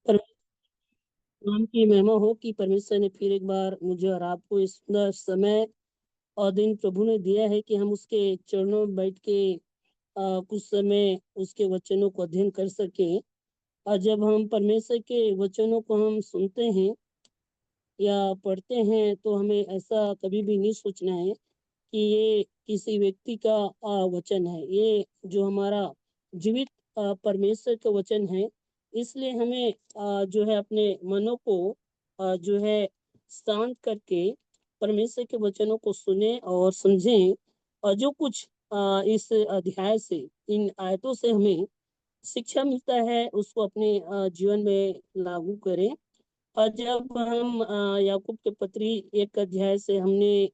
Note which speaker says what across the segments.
Speaker 1: परमेश्वर नाम की महिमा हो कि परमेश्वर ने फिर एक बार मुझे और आपको इस सुंदर समय और दिन प्रभु ने दिया है कि हम उसके चरणों में बैठ के कुछ समय उसके वचनों को अध्ययन कर सके। और जब हम परमेश्वर के वचनों को हम सुनते हैं या पढ़ते हैं तो हमें ऐसा कभी भी नहीं सोचना है कि ये किसी व्यक्ति का वचन है। ये जो हमारा जीवित परमेश्वर का वचन है। इसलिए हमें जो है अपने मनों को जो है शांत करके परमेश्वर के वचनों को सुने और समझें। और जो कुछ इस अध्याय से, इन आयतों से हमें शिक्षा मिलता है उसको अपने जीवन में लागू करें। और जब हम याकूब के पत्री 1 अध्याय से हमने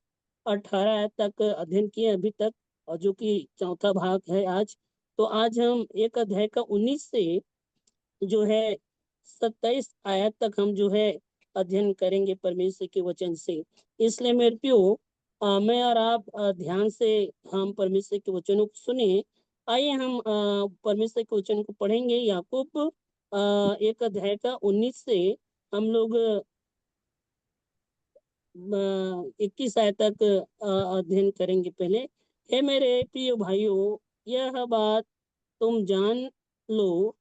Speaker 1: 18 आयत तक अध्ययन किए अभी तक, और जो कि चौथा भाग है आज। तो आज हम 1 अध्याय का 19 से जो है 27 आयत तक हम जो है अध्ययन करेंगे परमेश्वर के वचन से। इसलिए मेरे प्रियो, मैं और आप ध्यान से हम परमेश्वर के वचनों को सुने। आइए हम परमेश्वर के वचन को पढ़ेंगे। याकूब 1 अध्याय का 19 से हम लोग 21 आयत तक अध्ययन करेंगे। पहले, हे मेरे प्रिय भाइयों, यह बात तुम जान लो,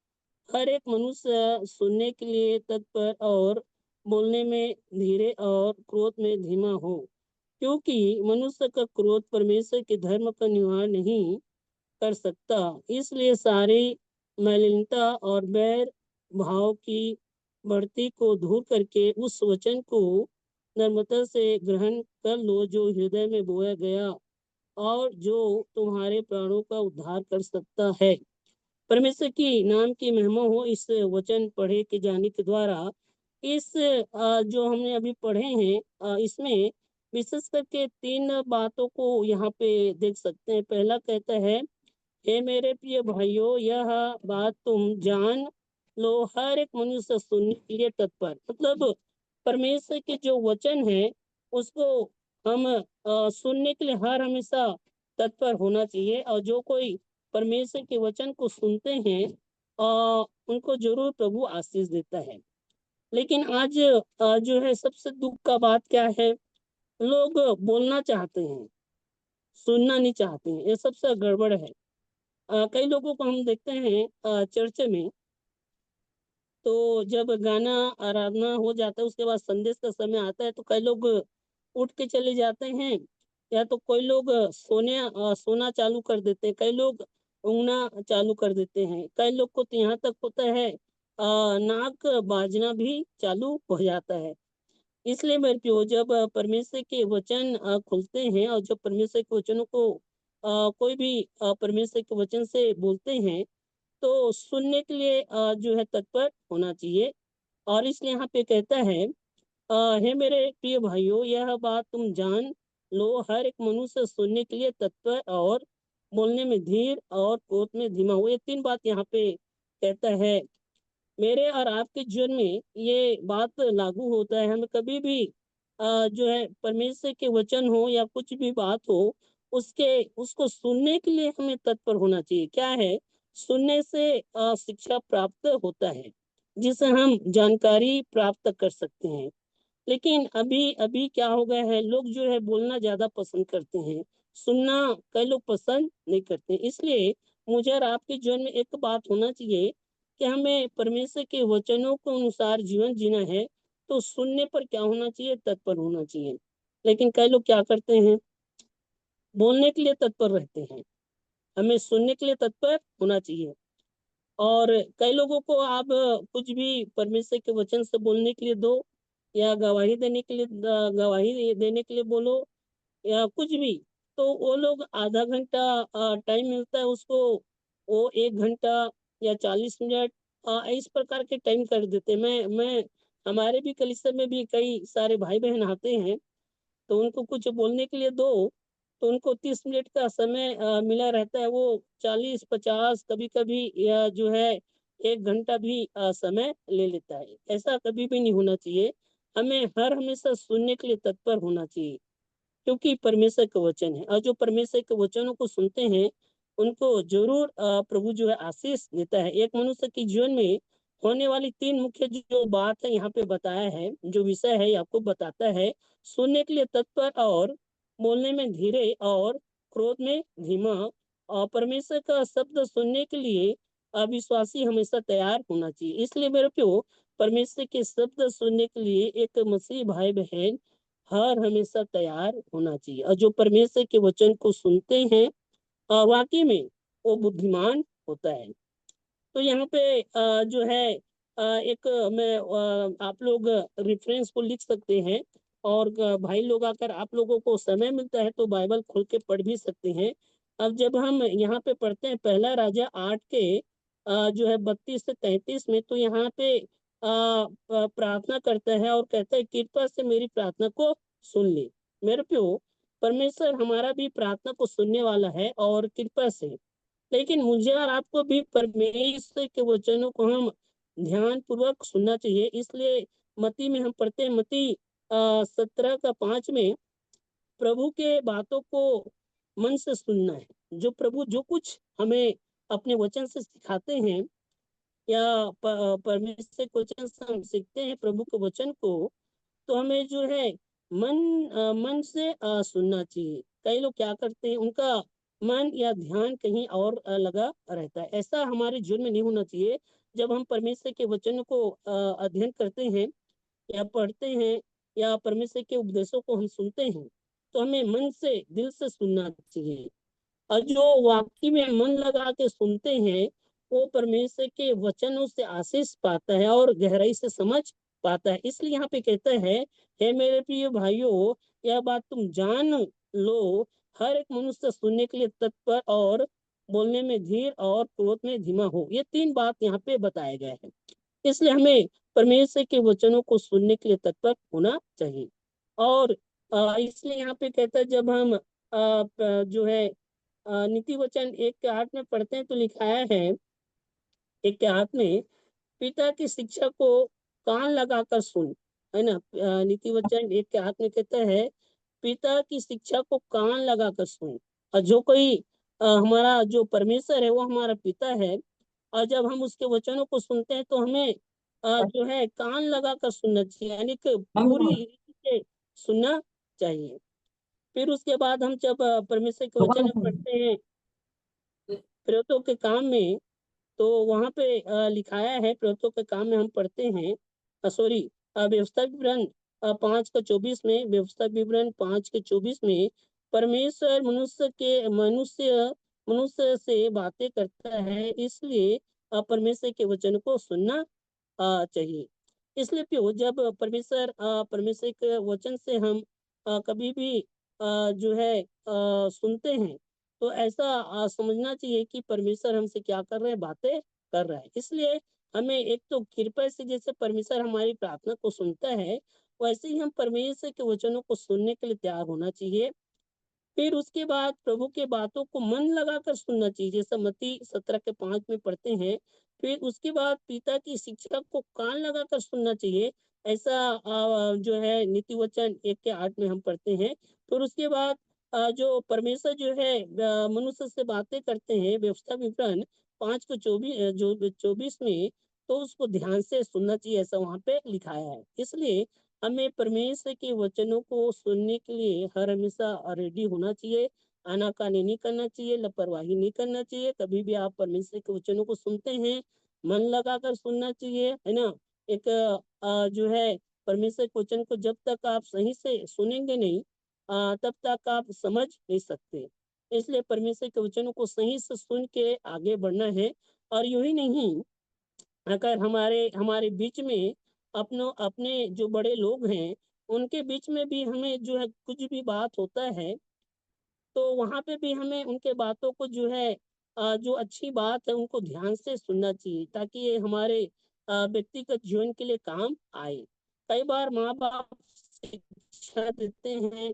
Speaker 1: हर एक मनुष्य सुनने के लिए तत्पर और बोलने में धीरे और क्रोध में धीमा हो, क्योंकि मनुष्य का क्रोध परमेश्वर के धर्म का निवारण नहीं कर सकता। इसलिए सारी मलिनता और बैर भाव की बढ़ती को दूर करके उस वचन को नम्रता से ग्रहण कर लो जो हृदय में बोया गया और जो तुम्हारे प्राणों का उद्धार कर सकता है। परमेश्वर की नाम की महिमा हो इस वचन पढ़े के जाने के द्वारा। इस जो हमने अभी पढ़े हैं, इसमें विशेष करके 3 बातों को यहाँ पे देख सकते हैं। पहला कहता है, हे मेरे प्रिय भाइयों, यह बात तुम जान लो, हर एक मनुष्य सुनने के लिए तत्पर। मतलब परमेश्वर के जो वचन है उसको हम सुनने के लिए हर हमेशा तत्पर होना चाहिए। और जो कोई परमेश्वर के वचन को सुनते हैं उनको जरूर प्रभु आशीष देता है। लेकिन आज जो है सबसे दुख का बात क्या है, लोग बोलना चाहते हैं, सुनना नहीं चाहते हैं। ये सबसे गड़बड़ है। कई लोगों को हम देखते हैं चर्च में, तो जब गाना आराधना हो जाता है उसके बाद संदेश का समय आता है तो कई लोग उठ के चले जाते हैं, या तो कोई लोग सोना चालू कर देते हैं, कई लोग ऊँगना चालू कर देते हैं, कई लोग को तो यहाँ तक होता है नाक बाजना भी चालू हो जाता है। इसलिए मेरे प्रियो, जब परमेश्वर के वचन खुलते हैं और जब परमेश्वर के वचनों को कोई भी परमेश्वर के वचन से बोलते हैं तो सुनने के लिए जो है तत्पर होना चाहिए। और इसलिए यहाँ पे कहता है, हे मेरे प्रिय भाइयों, यह बात तुम जान लो, हर एक मनुष्य सुनने के लिए तत्पर और बोलने में धीर और क्रोध में धीमा हो। ये 3 बात यहाँ पे कहता है। मेरे और आपके जीवन में ये बात लागू होता है। हमें कभी भी जो है परमेश्वर के वचन हो या कुछ भी बात हो, उसको सुनने के लिए हमें तत्पर होना चाहिए। क्या है, सुनने से शिक्षा प्राप्त होता है, जिससे हम जानकारी प्राप्त कर सकते हैं। लेकिन अभी अभी क्या हो गया है, लोग जो है बोलना ज्यादा पसंद करते हैं, सुनना कई लोग पसंद नहीं करते। इसलिए मुझे और आपके जीवन में एक बात होना चाहिए कि हमें परमेश्वर के वचनों के अनुसार जीवन जीना है, तो सुनने पर क्या होना चाहिए, तत्पर होना चाहिए। लेकिन कई लोग क्या करते हैं, बोलने के लिए तत्पर रहते हैं। हमें सुनने के लिए तत्पर होना चाहिए। और कई लोगों को आप कुछ भी परमेश्वर के वचन से बोलने के लिए दो, या गवाही देने के लिए गवाही देने के लिए बोलो, या कुछ भी, तो वो लोग आधा घंटा टाइम मिलता है उसको, वो 1 घंटा या 40 मिनट इस प्रकार के टाइम कर देते हैं। मैं हमारे भी कलीसिया में भी कई सारे भाई बहन आते हैं, तो उनको कुछ बोलने के लिए दो तो उनको 30 मिनट का समय मिला रहता है, वो 40 50 कभी कभी या जो है 1 घंटा भी समय ले लेता है। ऐसा कभी भी नहीं होना चाहिए। हमें हर हमेशा सुनने के लिए तत्पर होना चाहिए, क्योंकि परमेश्वर का वचन है। और जो परमेश्वर के वचनों को सुनते हैं उनको जरूर प्रभु जो है आशीष देता है। एक मनुष्य के जीवन में होने वाली तीन मुख्य जो बात है यहाँ पे बताया है, जो विषय है आपको बताता है, सुनने के लिए तत्पर और बोलने में धीरे और क्रोध में धीमा। और परमेश्वर का शब्द सुनने के लिए अविश्वासी हमेशा तैयार होना चाहिए। इसलिए मेरे प्यो, परमेश्वर के शब्द सुनने के लिए एक मसीह भाई बहन हर हमेशा तैयार होना चाहिए। और जो परमेश्वर के वचन को सुनते हैं वाकई में वो बुद्धिमान होता है। तो यहाँ पे जो है एक मैं आप लोग रेफरेंस को लिख सकते हैं। और भाई लोग अगर आप लोगों को समय मिलता है तो बाइबल खोल के पढ़ भी सकते हैं। अब जब हम यहाँ पे पढ़ते हैं पहला राजा 8 के जो है 32 से 33 में, तो यहाँ पे प्रार्थना करता है और कहता है कृपा से मेरी प्रार्थना को सुन ले। मेरे प्यो, परमेश्वर हमारा भी प्रार्थना को सुनने वाला है और कृपा से। लेकिन मुझे और आपको भी परमेश्वर के वचनों को हम ध्यान पूर्वक सुनना चाहिए। इसलिए मती में हम पढ़ते हैं, मती 17 का 5 में, प्रभु के बातों को मन से सुनना है। जो प्रभु जो कुछ हमें अपने वचन से सिखाते हैं या परमेश्वर के वचन से हम सीखते हैं प्रभु के वचन को, तो हमें जो है मन से सुनना चाहिए। कई लोग क्या करते हैं, उनका मन या ध्यान कहीं और लगा रहता है। ऐसा हमारे जीवन में नहीं होना चाहिए। जब हम परमेश्वर के वचन को अध्ययन करते हैं या पढ़ते हैं या परमेश्वर के उपदेशों को हम सुनते हैं, तो हमें मन से दिल से सुनना चाहिए। और जो वाकई में मन लगा के सुनते हैं, वो परमेश्वर के वचनों से आशीष पाता है और गहराई से समझ पाता है। इसलिए यहाँ पे कहता है, हे मेरे प्रिय भाइयों, यह बात तुम जान लो, हर एक मनुष्य सुनने के लिए तत्पर और बोलने में धीर और क्रोध में धीमा हो। ये तीन बात यहाँ पे बताया गया है। इसलिए हमें परमेश्वर के वचनों को सुनने के लिए तत्पर होना चाहिए। और इसलिए यहाँ पे कहता है, जब हम जो है नीति वचन 1 के 8 में पढ़ते हैं तो लिखाया है 1 के 8 में, पिता की शिक्षा को कान लगाकर सुन, है ना। नीति वचन 1 के 8 में कहता है, पिता की शिक्षा को कान लगाकर सुन। और जो कोई हमारा जो परमेश्वर है वो हमारा पिता है। और जब हम उसके वचनों को सुनते हैं तो हमें जो है कान लगाकर सुनना चाहिए, यानी कि पूरी रीति से सुनना चाहिए। फिर उसके बाद हम जब परमेश्वर के वचन में पढ़ते हैं प्रेरितों के काम में, तो वहां पे लिखाया है, प्रेरितों के काम में हम पढ़ते हैं, सॉरी, व्यवस्था विवरण 5 का 24 में, व्यवस्था विवरण 5 के 24 में, परमेश्वर मनुष्य से बातें करता है। इसलिए परमेश्वर के वचन को सुनना चाहिए। इसलिए प्यो, जब परमेश्वर के वचन से हम कभी भी जो है सुनते हैं, तो ऐसा समझना चाहिए कि परमेश्वर हमसे क्या कर रहे हैं, बातें कर रहा है। इसलिए हमें एक तो कृपा से, जैसे परमेश्वर हमारी प्रार्थना को सुनता है, वैसे ही हम परमेश्वर के वचनों को सुनने के लिए तैयार होना चाहिए। फिर उसके बाद प्रभु के बातों को मन लगाकर सुनना चाहिए, जैसा मत्ती 17 के 5 में पढ़ते हैं। फिर उसके बाद पिता की शिक्षा को कान लगाकर सुनना चाहिए, ऐसा जो है नीति वचन 1 के 8 में हम पढ़ते हैं। फिर उसके बाद जो परमेश्वर जो है मनुष्य से बातें करते हैं, व्यवस्था विवरण 5 को 24 में, तो उसको ध्यान से सुनना चाहिए, ऐसा वहां पे लिखाया है। इसलिए हमें परमेश्वर के वचनों को सुनने के लिए हर हमेशा रेडी होना चाहिए। आनाकानी नहीं करना चाहिए, लापरवाही नहीं करना चाहिए। कभी भी आप परमेश्वर के वचनों को सुनते हैं, मन लगाकर सुनना चाहिए, है ना। एक जो है परमेश्वर के वचन को जब तक आप सही से सुनेंगे नहीं, तब तक आप समझ नहीं सकते। इसलिए परमेश्वर के वचनों को सही से सुन के आगे बढ़ना है। और यूं ही नहीं, अगर हमारे हमारे बीच में अपने जो बड़े लोग हैं, उनके बीच में भी हमें जो है कुछ भी बात होता है, तो वहां पे भी हमें उनके बातों को जो है जो अच्छी बात है उनको ध्यान से सुनना चाहिए, ताकि ये हमारे व्यक्तिगत जीवन के लिए काम आए। कई बार माँ बाप शिक्षा देते हैं,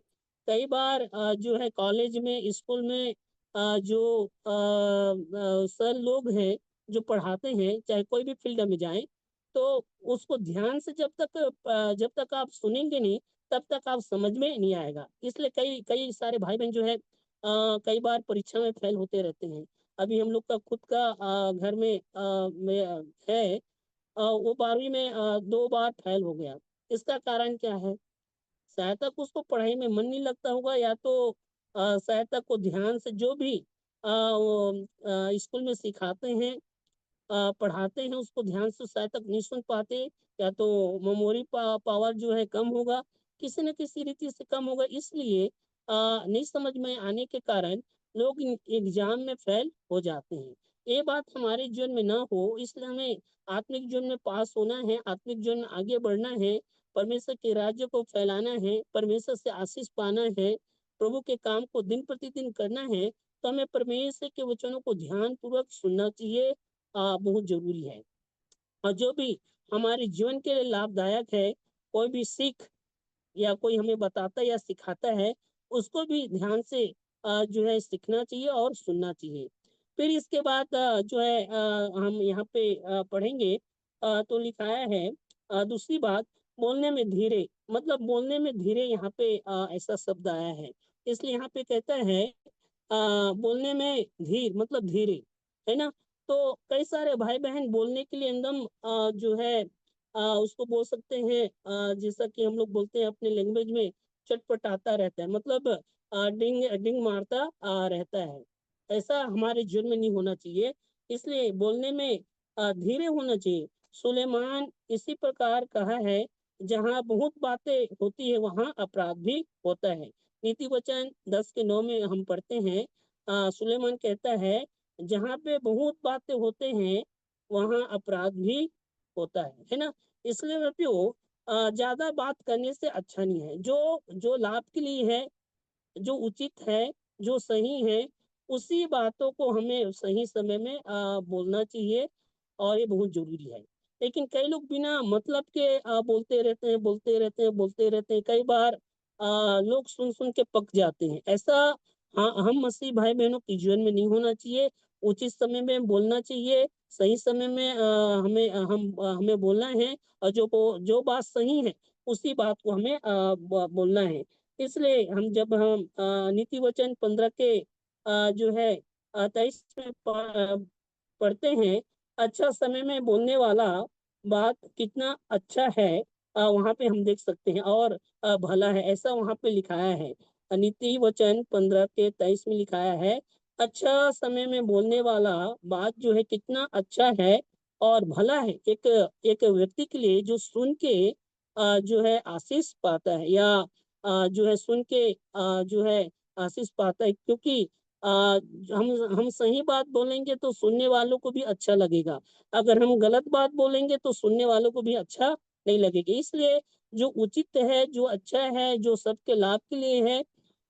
Speaker 1: कई बार जो है कॉलेज में, स्कूल में जो सर लोग हैं जो पढ़ाते हैं, चाहे कोई भी फील्ड में जाएं, तो उसको ध्यान से जब तक आप सुनेंगे नहीं, तब तक आप समझ में नहीं आएगा। इसलिए कई कई सारे भाई बहन जो है कई बार परीक्षा में फेल होते रहते हैं। अभी हम लोग का खुद का घर में है वो 12वीं में 2 बार फेल हो गया। इसका कारण क्या है? शायद तक उसको पढ़ाई में मन नहीं लगता होगा, या तो शायद तक वो ध्यान से जो भी वो स्कूल में सिखाते हैं, पढ़ाते हैं, उसको ध्यान से शायद तक नहीं सुन पाते, या तो मेमोरी पावर जो है कम होगा, किसी न किसी रीति से कम होगा, इसलिए नहीं समझ में आने के कारण लोग एग्जाम में फेल हो जाते हैं। ये बात हमारे जीवन में ना हो, इसलिए हमें आत्मिक जीवन में पास होना है, आत्मिक जीवन में आगे बढ़ना है, परमेश्वर के राज्य को फैलाना है, परमेश्वर से आशीष पाना है, प्रभु के काम को दिन प्रतिदिन करना है, तो हमें परमेश्वर के वचनों को ध्यान पूर्वक सुनना चाहिए, बहुत जरूरी है। और जो भी हमारे जीवन के लिए लाभदायक है, कोई भी सीख या कोई हमें बताता या सिखाता है, उसको भी ध्यान से जो है सीखना चाहिए और सुनना चाहिए। फिर इसके बाद जो है हम यहाँ पे पढ़ेंगे, तो लिखाया है दूसरी बात, बोलने में धीरे, मतलब बोलने में धीरे, यहाँ पे ऐसा शब्द आया है, इसलिए यहाँ पे कहता है बोलने में धीर, मतलब धीरे, है ना? तो कई सारे भाई बहन बोलने के लिए एकदम जो है उसको बोल सकते हैं, जैसा कि हम लोग बोलते हैं अपने लैंग्वेज में, चटपटाता रहता है, मतलब डिंग डिंग मारता रहता है। ऐसा हमारे जीवन में नहीं होना चाहिए, इसलिए बोलने में धीरे होना चाहिए। सुलेमान इसी प्रकार कहा है, जहाँ बहुत बातें होती है वहाँ अपराध भी होता है। नीति वचन 10:9 में हम पढ़ते हैं, सुलेमान कहता है, जहाँ पे बहुत बातें होते हैं वहाँ अपराध भी होता है ना? इसलिए बेटियों, ज्यादा बात करने से अच्छा नहीं है। जो जो लाभ के लिए है, जो उचित है, जो सही है, उसी बातों को हमें सही समय में बोलना चाहिए, और ये बहुत जरूरी है। लेकिन कई लोग बिना मतलब के बोलते रहते हैं, बोलते रहते हैं, बोलते रहते हैं, कई बार लोग सुन सुन के पक जाते हैं। ऐसा हाँ, हम मसीह भाई बहनों के जीवन में नहीं होना चाहिए। उचित समय में बोलना चाहिए, सही समय में हमें बोलना है, और जो बात सही है उसी बात को हमें बोलना है। इसलिए जब हम नीति वचन 15 के जो है 23 में पढ़ते हैं, अच्छा समय में बोलने वाला बात कितना अच्छा है, वहाँ पे हम देख सकते हैं, और भला है, ऐसा वहाँ पे लिखाया है। नीति वचन 15 के 23 में लिखाया है, अच्छा समय में बोलने वाला बात जो है कितना अच्छा है और भला है, एक एक व्यक्ति के लिए जो सुन के जो है आशीष पाता है, या जो है सुन के जो है आशीष पाता है, क्योंकि हम सही बात बोलेंगे तो सुनने वालों को भी अच्छा लगेगा। अगर हम गलत बात बोलेंगे तो सुनने वालों को भी अच्छा नहीं लगेगा। इसलिए जो उचित है, जो अच्छा है, जो सबके लाभ के लिए है,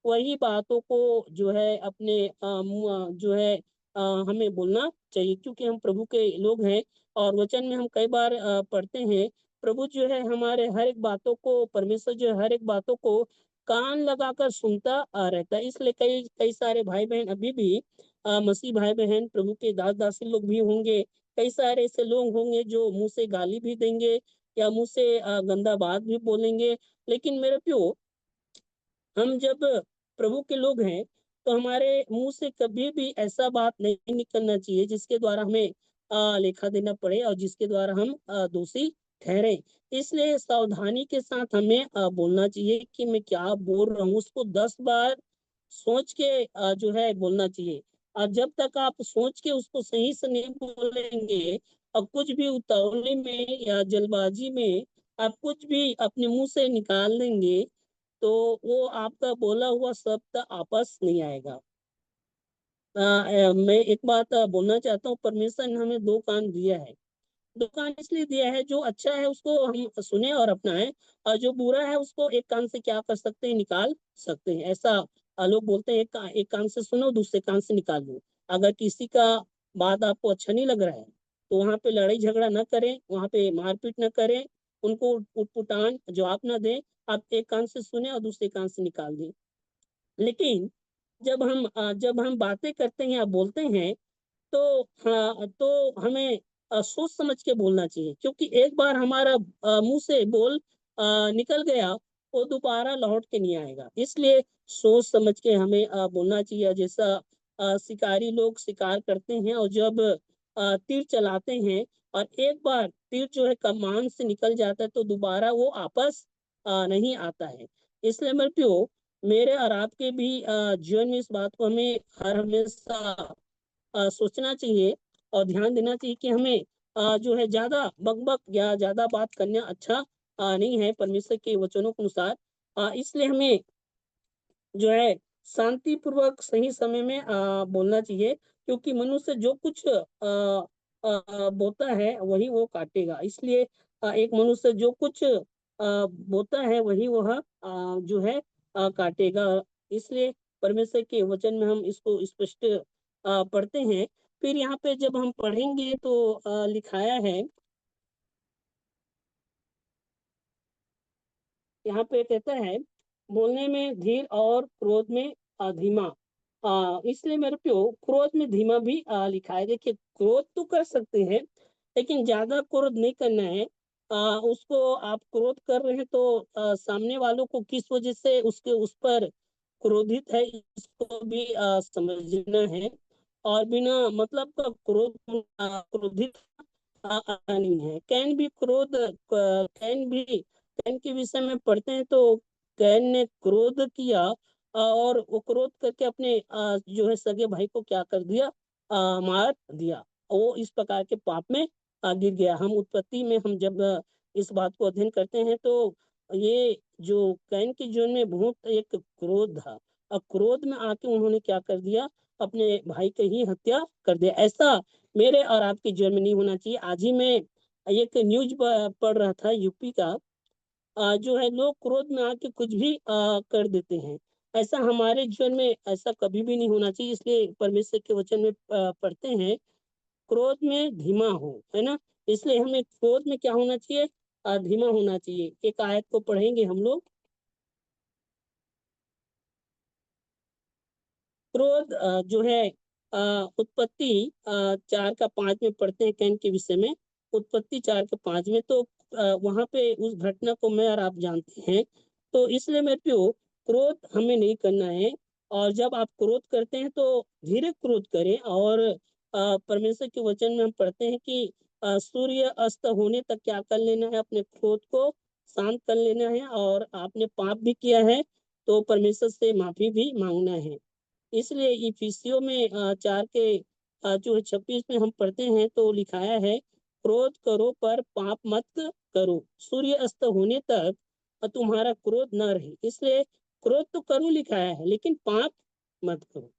Speaker 1: वही बातों को जो है अपने जो है हमें बोलना चाहिए, क्योंकि हम प्रभु के लोग हैं। और वचन में हम कई बार पढ़ते हैं, प्रभु जो है हमारे हर एक बातों को, परमेश्वर जो है हर एक बातों को कान लगाकर सुनता रहता है। इसलिए कई कई सारे भाई बहन अभी भी मसीह भाई बहन, प्रभु के दास दासी लोग भी होंगे, कई सारे ऐसे लोग होंगे जो मुंह से गाली भी देंगे, या मुंह से गंदा बात भी बोलेंगे। लेकिन मेरे प्यो, हम जब प्रभु के लोग हैं, तो हमारे मुंह से कभी भी ऐसा बात नहीं निकलना चाहिए जिसके द्वारा हमें लेखा देना पड़े, और जिसके द्वारा हम दोषी ठहरे। इसलिए सावधानी के साथ हमें बोलना चाहिए कि मैं क्या बोल रहा हूँ, उसको 10 बार सोच के जो है बोलना चाहिए। और जब तक आप सोच के उसको सही से नहीं बोलेंगे, और कुछ भी उतावली में या जल्दबाजी में आप कुछ भी अपने मुंह से निकाल देंगे, तो वो आपका बोला हुआ शब्द आपस नहीं आएगा। मैं एक बात बोलना चाहता हूँ, परमेश्वर ने हमें 2 कान दिया है। 2 कान इसलिए दिया है, जो अच्छा है उसको हम सुने और अपनाएं, और जो बुरा है उसको एक कान से क्या कर सकते हैं, निकाल सकते हैं। ऐसा लोग बोलते हैं, एक कान से सुनो, दूसरे कान से निकाल दो। अगर किसी का बात आपको अच्छा नहीं लग रहा है, तो वहां पे लड़ाई झगड़ा ना करें, वहां पे मारपीट ना करें, उनको उटपुटान जवाब ना दें। आप एक कान से सुने और दूसरे कान से निकाल दें। लेकिन जब हम बातें करते हैं या बोलते हैं, तो हाँ, तो हमें सोच समझ के बोलना चाहिए, क्योंकि एक बार हमारा मुंह से बोल निकल गया, वो दोबारा लौट के नहीं आएगा। इसलिए सोच समझ के हमें बोलना चाहिए। जैसा शिकारी लोग शिकार करते हैं, और जब तीर चलाते हैं, और एक बार तीर जो है कमान से निकल जाता है तो दोबारा वो वापस नहीं आता है। इसलिए मेरे प्रियो, मेरे और आपके भी जीवन में इस बात को हमें हर हमेशा सोचना चाहिए और ध्यान देना चाहिए कि हमें जो है ज़्यादा बक-बक या ज़्यादा बात करना अच्छा नहीं है परमेश्वर के वचनों के अनुसार। इसलिए हमें जो है शांतिपूर्वक सही समय में बोलना चाहिए, क्योंकि मनुष्य जो कुछ बोता है वही वो काटेगा। इसलिए एक मनुष्य जो कुछ बोता है वही वह जो है काटेगा। इसलिए परमेश्वर के वचन में हम इसको स्पष्ट पढ़ते हैं। फिर यहाँ पे जब हम पढ़ेंगे तो लिखाया है, यहाँ पे कहता है, बोलने में धीर और क्रोध में धीमा। इसलिए मेरे को क्रोध में धीमा भी लिखा है। देखिए, क्रोध तो कर सकते हैं, लेकिन ज्यादा क्रोध नहीं करना है। उसको आप क्रोध कर रहे हैं तो सामने वालों को किस वजह से उसके उस पर क्रोधित है, इसको भी समझना है। और बिना मतलब का क्रोधित नहीं है। कैन भी क्रोध कैन के विषय में पढ़ते हैं तो कैन ने क्रोध किया और वो क्रोध करके अपने जो है सगे भाई को क्या कर दिया, मार दिया। वो इस प्रकार के पाप में गिर गया। हम उत्पत्ति में हम जब इस बात को अध्ययन करते हैं तो ये जो कैन के जीवन में बहुत एक क्रोध था, और क्रोध में आके उन्होंने क्या कर दिया, अपने भाई की ही हत्या कर दिया। ऐसा मेरे और आपके जीवन में नहीं होना चाहिए। आज ही मैं एक न्यूज पढ़ रहा था यूपी का। जो है लोग क्रोध में आके कुछ भी कर देते हैं। ऐसा हमारे जीवन में ऐसा कभी भी नहीं होना चाहिए। इसलिए परमेश्वर के वचन में पढ़ते हैं, क्रोध में धीमा हो, है ना। इसलिए हमें क्रोध में क्या होना चाहिए, धीमा होना चाहिए। एक आयत को पढ़ेंगे हम लोग। क्रोध जो है उत्पत्ति 4 का 5 में पढ़ते हैं कैन के विषय में। उत्पत्ति 4 का 5 में तो वहां पे उस घटना को मैं और आप जानते हैं। तो इसलिए मेरे प्यो, क्रोध हमें नहीं करना है। और जब आप क्रोध करते हैं तो धीरे क्रोध करें। और परमेश्वर के वचन में हम पढ़ते हैं कि सूर्य अस्त होने तक क्या कर लेना है, अपने क्रोध को शांत कर लेना है। और आपने पाप भी किया है तो परमेश्वर से माफी भी मांगना है। इसलिए इफिसियों में 4 के जो है 26 में हम पढ़ते हैं तो लिखाया है, क्रोध करो पर पाप मत करो, सूर्य अस्त होने तक तुम्हारा क्रोध न रहे। इसलिए क्रोध तो करो लिखाया है, लेकिन पाप मत करो,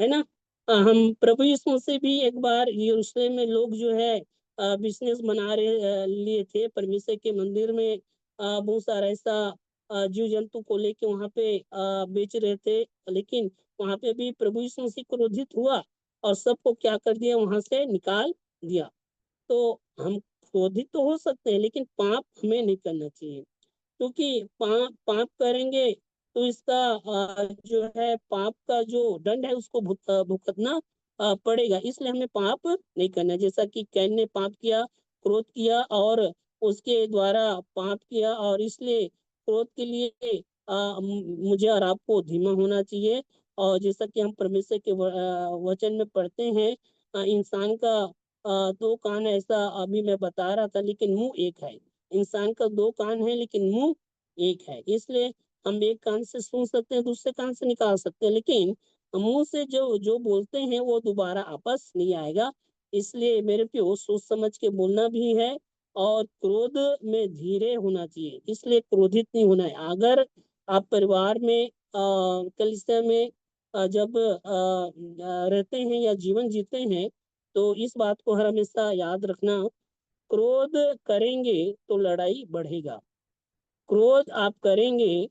Speaker 1: है ना। हम प्रभु यीशु से भी एक बार यरूशलेम में लोग जो है बिजनेस बना रहे लिए थे परमेश्वर के मंदिर में। बहुत सारा ऐसा जीव जंतु को लेके वहां पे बेच रहे थे। लेकिन वहां पे भी प्रभु यीशु मसीह क्रोधित हुआ और सबको क्या कर दिया, वहां से निकाल दिया। तो हम क्रोधित तो हो सकते हैं, लेकिन पाप हमें नहीं करना चाहिए। क्योंकि पाप पाप करेंगे तो इसका जो है पाप का जो दंड है उसको भुगतना पड़ेगा। इसलिए हमें पाप नहीं करना। जैसा कि कैन ने पाप किया, क्रोध किया और उसके द्वारा पाप किया, और इसलिए क्रोध के लिए मुझे और आपको धीमा होना चाहिए। और जैसा कि हम परमेश्वर के वचन में पढ़ते हैं, इंसान का 2 कान ऐसा अभी मैं बता रहा था, लेकिन मुंह एक है। इंसान का 2 कान है लेकिन मुंह एक है। इसलिए हम एक कान से सुन सकते हैं, दूसरे कान से निकाल सकते हैं, लेकिन मुंह से जो जो बोलते हैं वो दोबारा आपस नहीं आएगा। इसलिए मेरे प्यो, सोच समझ के बोलना भी है और क्रोध में धीरे होना चाहिए। इसलिए क्रोधित नहीं होना है। अगर आप परिवार में कलिसिया में जब रहते हैं या जीवन जीते हैं तो इस बात को हर हमेशा याद रखना, क्रोध करेंगे तो लड़ाई बढ़ेगा। क्रोध आप करेंगे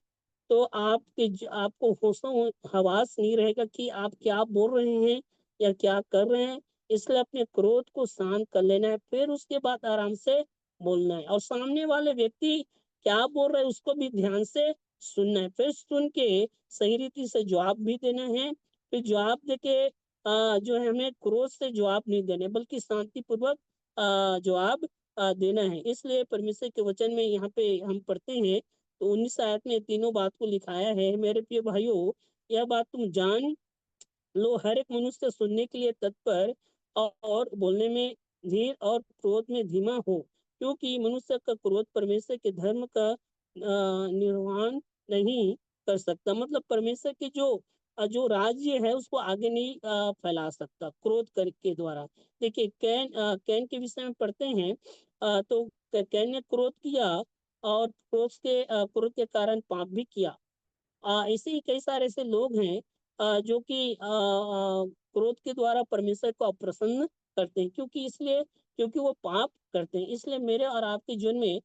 Speaker 1: तो आपको होशो हवास नहीं रहेगा कि आप क्या बोल रहे हैं या क्या कर रहे हैं। इसलिए अपने क्रोध को शांत कर लेना है, फिर उसके बाद आराम से बोलना है। और सामने वाले व्यक्ति क्या बोल रहे हैं उसको भी ध्यान से सुनना है, फिर सुन के सही रीति से जवाब भी देना है। फिर जवाब देके जो है हमें क्रोध से जवाब नहीं देने, बल्कि शांतिपूर्वक जवाब देना है। इसलिए परमेश्वर के वचन में यहाँ पे हम पढ़ते हैं तो 19 आयत में तीनों बात को लिखाया है। मेरे प्रिय भाइयों, यह बात तुम जान लो, हर एक मनुष्य सुनने के लिए तत्पर और बोलने में धीर और क्रोध में धीमा हो, क्योंकि मनुष्य का क्रोध परमेश्वर के धर्म का निर्वहन नहीं कर सकता। मतलब परमेश्वर के जो राज्य है उसको आगे नहीं फैला सकता क्रोध के द्वारा। देखिए कैन के विषय में पढ़ते हैं, तो कैन ने क्रोध किया और क्रोध के कारण पाप भी किया। ऐसे ही कई सारे ऐसे लोग हैं जो कि क्रोध के द्वारा परमेश्वर को अप्रसन्न करते हैं, क्योंकि वो पाप करते हैं। इसलिए मेरे और आपके जीवन में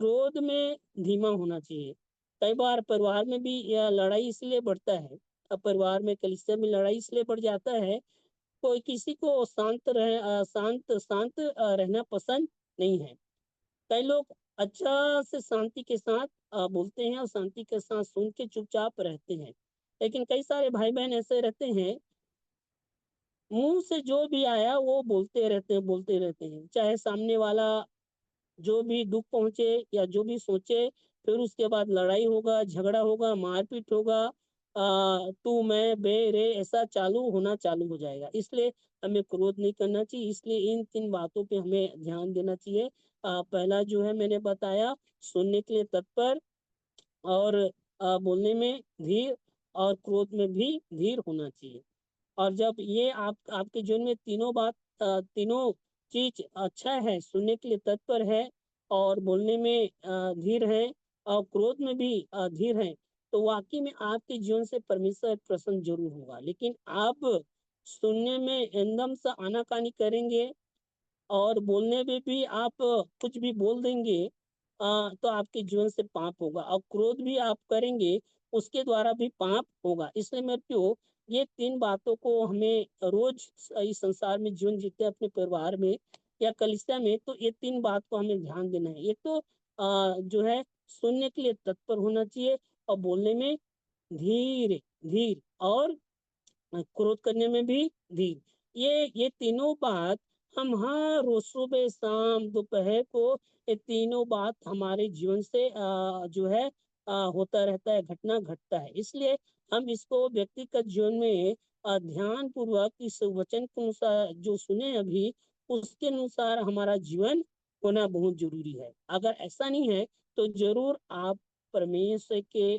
Speaker 1: क्रोध में धीमा होना चाहिए। कई बार परिवार में भी यह लड़ाई इसलिए बढ़ता है, अब परिवार में कलीसिया में लड़ाई इसलिए बढ़ जाता है, कोई किसी को शांत रहना पसंद नहीं है। कई लोग अच्छा से शांति के साथ बोलते हैं और शांति के साथ सुन के चुपचाप रहते हैं, लेकिन कई सारे भाई बहन ऐसे रहते हैं, मुंह से जो भी आया वो बोलते रहते हैं, चाहे सामने वाला जो भी दुख पहुंचे या जो भी सोचे, फिर उसके बाद लड़ाई होगा, झगड़ा होगा, मारपीट होगा, तू मैं बे रे ऐसा चालू हो जाएगा। इसलिए हमें क्रोध नहीं करना चाहिए। इसलिए इन 3 बातों पे हमें ध्यान देना चाहिए। पहला जो है मैंने बताया, सुनने के लिए तत्पर, और बोलने में धीर, और क्रोध में भी धीर होना चाहिए। और जब ये आपके जीवन में तीनों चीज अच्छा है, सुनने के लिए तत्पर है, और बोलने में धीर है, और क्रोध में भी धीर है, तो वाकई में आपके जीवन से परमेश्वर प्रसन्न जरूर होगा। लेकिन आप सुनने में एकदम से आनाकानी करेंगे और बोलने में भी आप कुछ भी बोल देंगे, तो आपके जीवन से पाप होगा, और क्रोध भी आप करेंगे उसके द्वारा भी पाप होगा। इसलिए मेरे प्रियो, ये 3 बातों को हमें रोज इस संसार में जीवन जीते अपने परिवार में या कलिसिया में, तो ये 3 बात को हमें ध्यान देना है। एक तो जो है सुनने के लिए तत्पर होना चाहिए, और बोलने में धीर धीर, और क्रोध करने में भी धीर। ये तीनों बात हम हर रोज सुबह शाम दोपहर को, ये तीनों बात हमारे जीवन से जो है होता रहता है, घटना घटता है। इसलिए हम इसको व्यक्तिगत जीवन में ध्यान पूर्वक इस वचन के अनुसार जो सुने अभी, उसके अनुसार हमारा जीवन होना बहुत जरूरी है। अगर ऐसा नहीं है तो जरूर आप परमेश्वर के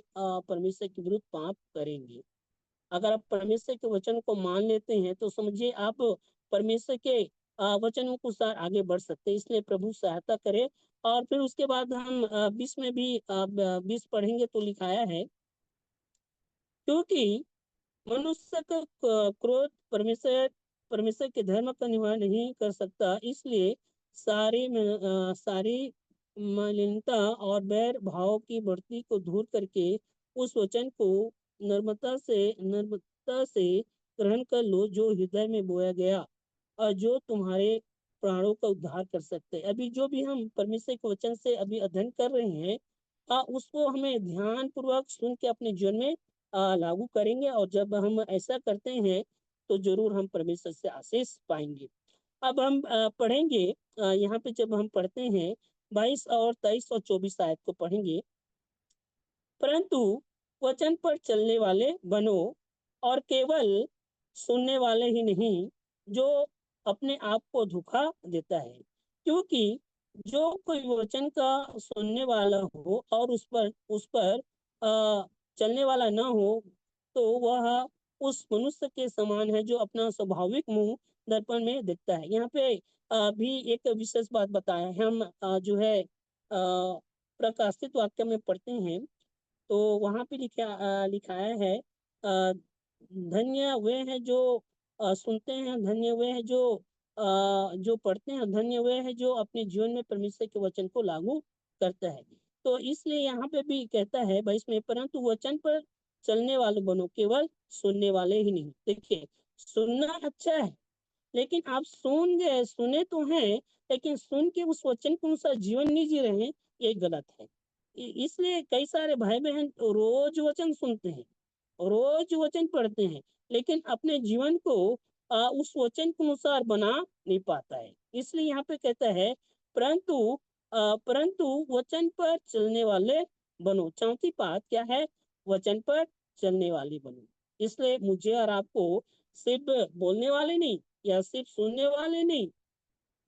Speaker 1: विरुद्ध पाप करेंगे। अगर आप परमेश्वर के वचन को मान लेते हैं तो समझिए आप परमेश्वर के वचनों के अनुसार आगे बढ़ सकते हैं। इसलिए प्रभु सहायता करे। और फिर उसके बाद हम 20 में भी 20 पढ़ेंगे तो लिखाया है, क्योंकि मनुष्य का क्रोध परमेश्वर के धर्म का निर्वहन नहीं कर सकता, इसलिए सारी मलिनता और बैर भाव की बढ़ती को दूर करके उस वचन को नम्रता से ग्रहण कर लो, जो हृदय में बोया गया और जो तुम्हारे प्राणों का उद्धार कर सकते हैं। अभी जो भी हम परमेश्वर के वचन से अभी अध्ययन कर रहे हैं, उसको हमें ध्यान पूर्वक सुन के अपने जीवन में लागू करेंगे, और जब हम ऐसा करते हैं तो जरूर हम परमेश्वर से आशीष पाएंगे। अब हम पढ़ेंगे, यहाँ पे जब हम पढ़ते हैं 22 और 23 और 24 आयत को पढ़ेंगे, परंतु वचन पर चलने वाले बनो, और केवल सुनने वाले ही नहीं, जो अपने आप को धोखा देता है। क्योंकि जो कोई वचन का सुनने वाला हो और उस पर चलने वाला ना हो, तो वह उस मनुष्य के समान है जो अपना स्वाभाविक मुंह दर्पण में देखता है। यहाँ पे भी एक विशेष बात बताया है। हम जो है प्रकाशित वाक्य में पढ़ते हैं, तो वहां पे लिखाया है, धन्य वे हैं जो सुनते हैं, धन्य वे हैं जो पढ़ते हैं, धन्य वे हैं जो अपने जीवन में परमेश्वर के वचन को लागू करता है। तो इसलिए यहाँ पे भी कहता है 22 में, परंतु वचन पर चलने वाले बनो, केवल सुनने वाले ही नहीं। देखिए, सुनना अच्छा है, लेकिन आप सुने तो हैं, लेकिन सुन के उस वचन के अनुसार जीवन नहीं जी रहे हैं, ये गलत है। इसलिए कई सारे भाई बहन रोज वचन सुनते हैं, रोज वचन पढ़ते हैं, लेकिन अपने जीवन को उस वचन के अनुसार बना नहीं पाता है। इसलिए यहाँ पे कहता है, परंतु वचन पर चलने वाले बनो। चौथी बात क्या है? वचन पर चलने वाले बनो। इसलिए मुझे और आपको सिर्फ बोलने वाले नहीं, या सिर्फ सुनने वाले नहीं,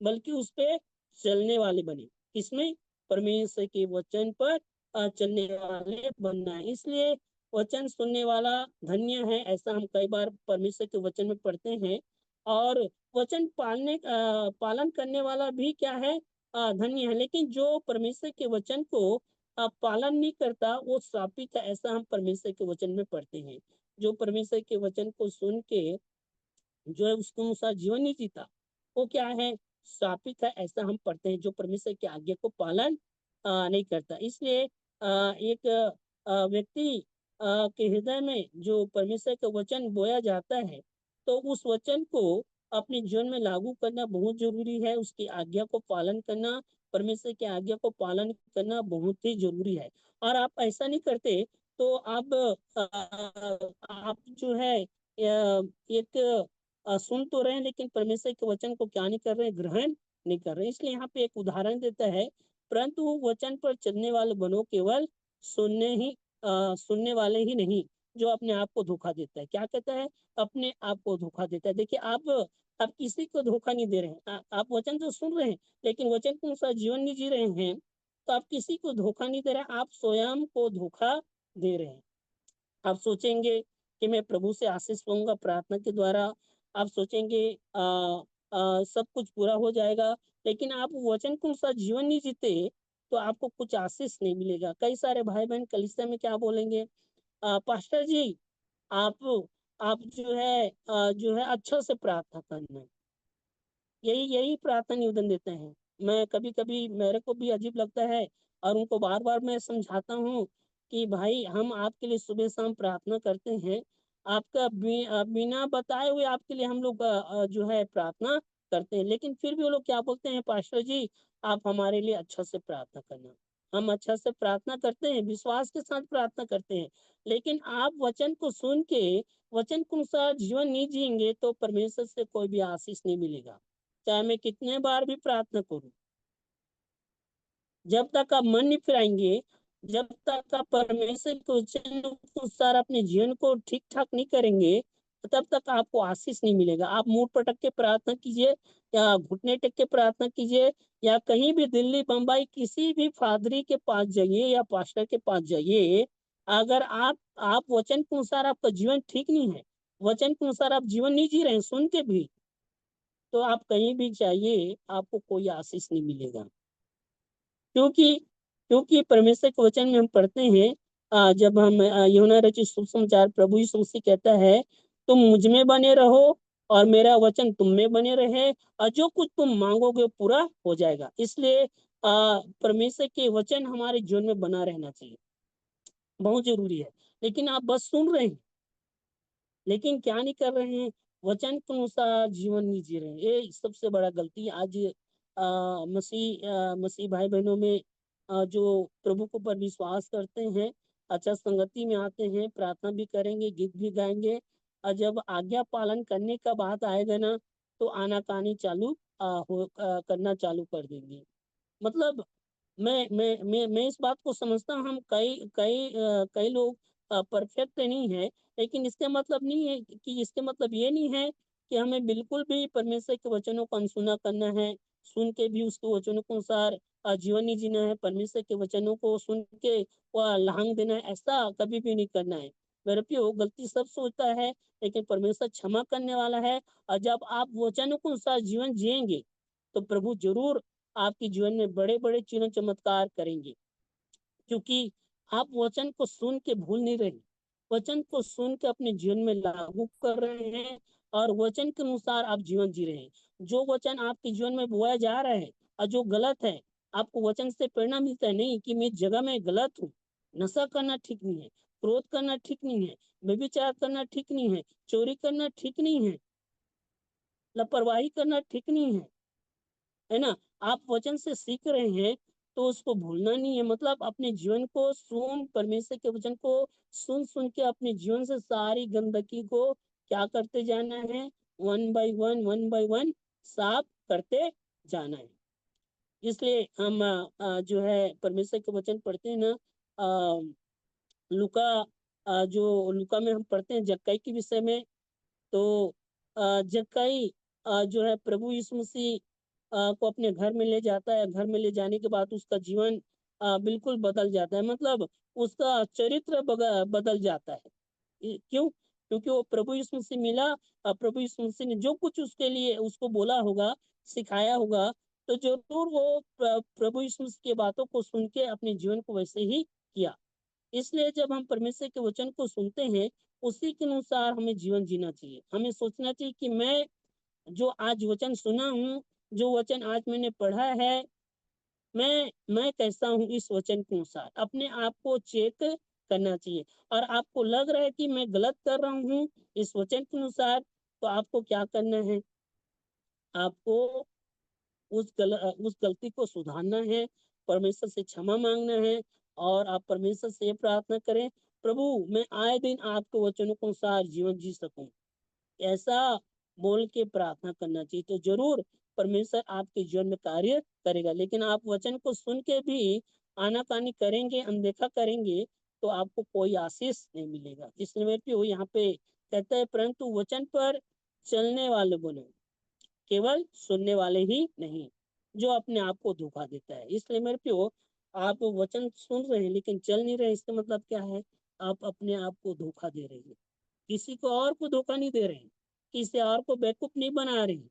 Speaker 1: बल्कि उस पे चलने वाले बने। किसमें? परमेश्वर के वचन पर चलने वाले बनना है। इसलिए वचन सुनने वाला धन्य है, ऐसा हम कई बार परमेश्वर के वचन में पढ़ते हैं। और वचन पालन करने वाला भी क्या है? धन्य है। लेकिन जो परमेश्वर के वचन को पालन नहीं करता वो श्रापित है, ऐसा हम परमेश्वर के वचन में पढ़ते हैं। जो परमेश्वर के वचन को सुन के जो है उसके अनुसार जीवन नहीं जीता, वो क्या है? श्रापित है, ऐसा हम पढ़ते हैं। जो परमेश्वर की आज्ञा को पालन नहीं करता। इसलिए एक व्यक्ति के हृदय में जो परमेश्वर का वचन बोया जाता है, तो उस वचन को अपने जीवन में लागू करना बहुत जरूरी है। उसकी आज्ञा को पालन करना, परमेश्वर की आज्ञा को पालन करना बहुत ही जरूरी है। और आप ऐसा नहीं करते तो आप जो है एक सुन तो रहे हैं लेकिन परमेश्वर के वचन को क्या नहीं कर रहे हैं? ग्रहण नहीं कर रहे हैं। इसलिए यहाँ पे एक उदाहरण देता है, परंतु वचन पर चलने वाले बनो, केवल सुनने वाले ही नहीं, जो अपने आप को धोखा देता है। क्या कहता है? अपने आप को धोखा देता है। देखिए आप किसी को धोखा नहीं दे रहे हैं। आप वचन तो सुन रहे हैं लेकिन वचन के अनुसार जीवन नहीं जी रहे हैं, तो आप किसी को धोखा नहीं दे रहे, आप स्वयं को धोखा दे रहे हैं। आप सोचेंगे कि मैं प्रभु से आशीष पाऊंगा प्रार्थना के द्वारा, आप सोचेंगे सब कुछ पूरा हो जाएगा, लेकिन आप वचन के अनुसार जीवन नहीं जीते तो आपको कुछ आशीष नहीं मिलेगा। कई सारे भाई बहन कलीसिया में क्या बोलेंगे? पास्टर जी, आप आप जो है अच्छा से प्रार्थना करना। यही यही प्रार्थना निवेदन देते हैं। मैं कभी कभी मेरे को भी अजीब लगता है और उनको बार बार मैं समझाता हूँ कि भाई हम आपके लिए सुबह शाम प्रार्थना करते हैं, बिना बताए हुए आपके लिए हम लोग जो है प्रार्थना करते हैं, लेकिन फिर भी वो लोग क्या बोलते हैं? पास्टर जी, आप हमारे लिए अच्छा से प्रार्थना करना। हम अच्छा से प्रार्थना करते हैं, विश्वास के साथ प्रार्थना करते हैं, लेकिन आप वचन को सुन के वचन के अनुसार जीवन नहीं जिएंगे तो परमेश्वर से कोई भी आशीष नहीं मिलेगा, चाहे मैं कितने बार भी प्रार्थना करूं। जब तक आप मन नहीं फिराएंगे, जब तक आप परमेश्वर के वचन के अनुसार अपने जीवन को ठीक ठाक नहीं करेंगे, तब तक आपको आशीष नहीं मिलेगा। आप मुंह पटक के प्रार्थना कीजिए या घुटने टेक के प्रार्थना कीजिए या कहीं भी दिल्ली बम्बई किसी भी फादरी के पास जाइए या पास्टर के पास जाइए, अगर आप वचन के अनुसार आपका जीवन ठीक नहीं है, वचन के अनुसार आप जीवन नहीं जी रहे हैं सुन के भी, तो आप कहीं भी जाइए आपको कोई आशीष नहीं मिलेगा। क्योंकि क्योंकि परमेश्वर के वचन में हम पढ़ते हैं, जब हम यूहन्ना रचित सुसमाचार प्रभु यीशु मसीह कहता है, तुम मुझ में बने रहो और मेरा वचन तुम में बने रहे और जो कुछ तुम मांगोगे वो पूरा हो जाएगा। इसलिए परमेश्वर के वचन हमारे जीवन में बना रहना चाहिए, बहुत जरूरी है। लेकिन आप बस सुन रहे हैं लेकिन क्या नहीं कर रहे हैं? वचन के अनुसार जीवन नहीं जी रहे हैं। ये सबसे बड़ा गलती आज मसीह भाई बहनों में जो प्रभु को पर विश्वास करते हैं, अच्छा संगति में आते हैं, प्रार्थना भी करेंगे, गीत भी गाएंगे, और जब आज्ञा पालन करने का बात आएगा ना, तो आनाकानी करना चालू कर देंगे। मतलब मैं इस बात को समझता हूँ, हम कई लोग परफेक्ट नहीं है, लेकिन इसका मतलब नहीं है कि इसके मतलब ये नहीं है कि हमें बिल्कुल भी परमेश्वर के वचनों को अनसुना करना है, सुन के भी उसके वचनों के अनुसार जीवन नहीं जीना है, परमेश्वर के वचनों को सुन के वह लांग देना है, ऐसा कभी भी नहीं करना है। मेरे प्रियो, गलती सब सोचता है लेकिन परमेश्वर क्षमा करने वाला है। और जब आप वचनों के अनुसार जीवन जिएंगे तो प्रभु जरूर आपके जीवन में बड़े बड़े चिन्ह चमत्कार करेंगे, क्योंकि आप वचन को सुन के भूल नहीं रहे, वचन को सुन के अपने जीवन में लागू कर रहे हैं और वचन के अनुसार आप जीवन जी रहे हैं। जो वचन आपके जीवन में बोया जा रहा है और जो गलत है, आपको वचन से प्रेरणा मिलता है नहीं कि मैं इस जगह में गलत हूँ, नशा करना ठीक नहीं है, क्रोध करना ठीक नहीं है, व्यभिचार करना ठीक नहीं है, चोरी करना ठीक नहीं है, लापरवाही करना ठीक नहीं है ना? आप वचन से सीख रहे हैं तो उसको भूलना नहीं है। मतलब अपने जीवन को सुन परमेश्वर के वचन को सुन सुन के अपने जीवन से सारी गंदगी को क्या करते जाना है? वन बाय वन साफ करते जाना है। इसलिए हम जो है परमेश्वर के वचन पढ़ते हैं ना, अ, लुका जो लुका में हम पढ़ते हैं जक्कई के विषय में, तो जक्कई जो है प्रभु यीशु मसीह को अपने घर में ले जाता है, घर में ले जाने के बाद उसका जीवन बिल्कुल बदल जाता है, मतलब उसका चरित्र बदल जाता है। क्यों? क्योंकि वो प्रभु यीशु से मिला, प्रभु यीशु मसीह ने जो कुछ उसके लिए उसको बोला होगा, सिखाया होगा, तो जरूर वो प्रभु यीशु मसीह की बातों को सुन के अपने जीवन को वैसे ही किया। इसलिए जब हम परमेश्वर के वचन को सुनते हैं, उसी के अनुसार हमें जीवन जीना चाहिए। हमें सोचना चाहिए कि मैं जो आज वचन सुना हूँ, जो वचन आज मैंने पढ़ा है, मैं कैसा हूँ इस वचन के अनुसार। अपने आप को चेक करना चाहिए। और आपको लग रहा है कि मैं गलत कर रहा हूँ इस वचन के अनुसार, तो आपको क्या करना है? आपको उस गलती को सुधारना है, परमेश्वर से क्षमा मांगना है, और आप परमेश्वर से प्रार्थना करें, प्रभु मैं आए दिन आपके वचनों के अनुसार जीवन जी सकूं। ऐसा बोल के प्रार्थना करना चाहिए, तो जरूर परमेश्वर आपके जीवन में कार्य करेगा। लेकिन आप वचन को सुन के भी आनाकानी करेंगे, अनदेखा करेंगे, तो आपको कोई आशीष नहीं मिलेगा। इसलिए यहाँ पे कहता है, परंतु वचन पर चलने वाले बनो, केवल सुनने वाले ही नहीं, जो अपने आप को धोखा देता है। इसलिए मेरे प्यो, आप वचन सुन रहे हैं लेकिन चल नहीं रहे, इसका मतलब क्या है? आप अपने आप को धोखा दे रहे हैं, किसी को और को धोखा नहीं दे रहे हैं, किसी और को बेवकूफ नहीं बना रहे हैं,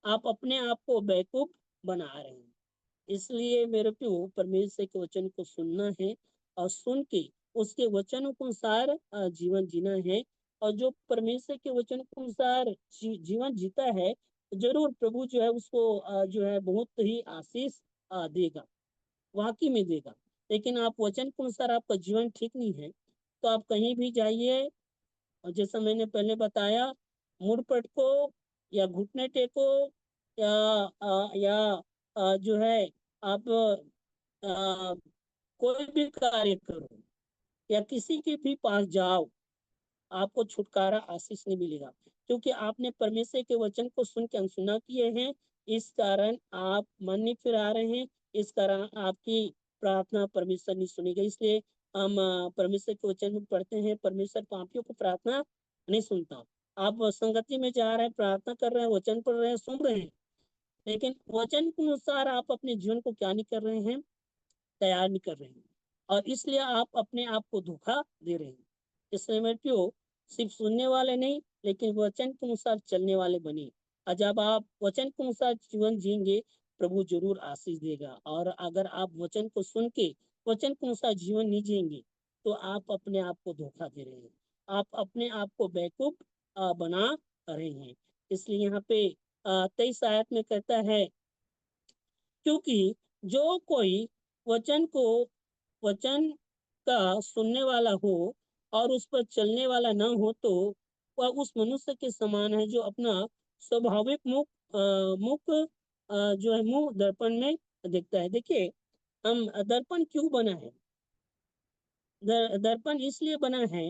Speaker 1: आप अपने आप को बेवकूफ बना रहे हैं। इसलिए मेरे प्यो, परमेश्वर के वचन को सुनना है, और सुन के उसके वचनों के अनुसार जीवन जीना है। और जो परमेश्वर के वचन के अनुसार जीवन जीता है, जरूर प्रभु जो है उसको जो है बहुत ही आशीष देगा, वाकई में देगा। लेकिन आप वचन के अनुसार आपका जीवन ठीक नहीं है, तो आप कहीं भी जाइए, और जैसा मैंने पहले बताया, मुड़ पटको या घुटने टेको, या जो है आप कोई भी कार्य करो, या किसी के भी पास जाओ, आपको छुटकारा आशीष नहीं मिलेगा, क्योंकि आपने परमेश्वर के वचन को सुन के अनसुना किए हैं। इस कारण आप मन नहीं फिरा रहे हैं, इस कारण आपकी प्रार्थना परमेश्वर नहीं सुनेगा। इसलिए हम परमेश्वर के वचन में पढ़ते हैं, परमेश्वर पापियों को प्रार्थना नहीं सुनता। आप संगति में जा रहे हैं, प्रार्थना कर रहे हैं, वचन पढ़ रहे हैं, सुन रहे हैं, लेकिन वचन के अनुसार आप अपने जीवन को क्या नहीं कर रहे हैं? तैयार नहीं कर रहे हैं, और इसलिए आप अपने आप को धोखा दे रहे हैं। इसलिए मेरे प्यो, सिर्फ सुनने वाले नहीं, लेकिन वचन के अनुसार चलने वाले बने। और जब आप वचन के अनुसार जीवन जिएंगे, प्रभु जरूर आशीष देगा। और अगर आप वचन को सुन के वचन के अनुसार जीवन नहीं जिएंगे, तो आप अपने आप को धोखा दे रहे हैं, आप अपने आप को बेवकूफ बना रहे हैं। इसलिए यहाँ पे 23 आयत में कहता है, क्योंकि जो कोई वचन को वचन का सुनने वाला हो और उस पर चलने वाला न हो, तो वह उस मनुष्य के समान है जो अपना स्वाभाविक मुख जो है मुंह दर्पण में देखता है। देखिए, हम दर्पण क्यों बना है? दर्पण इसलिए बना है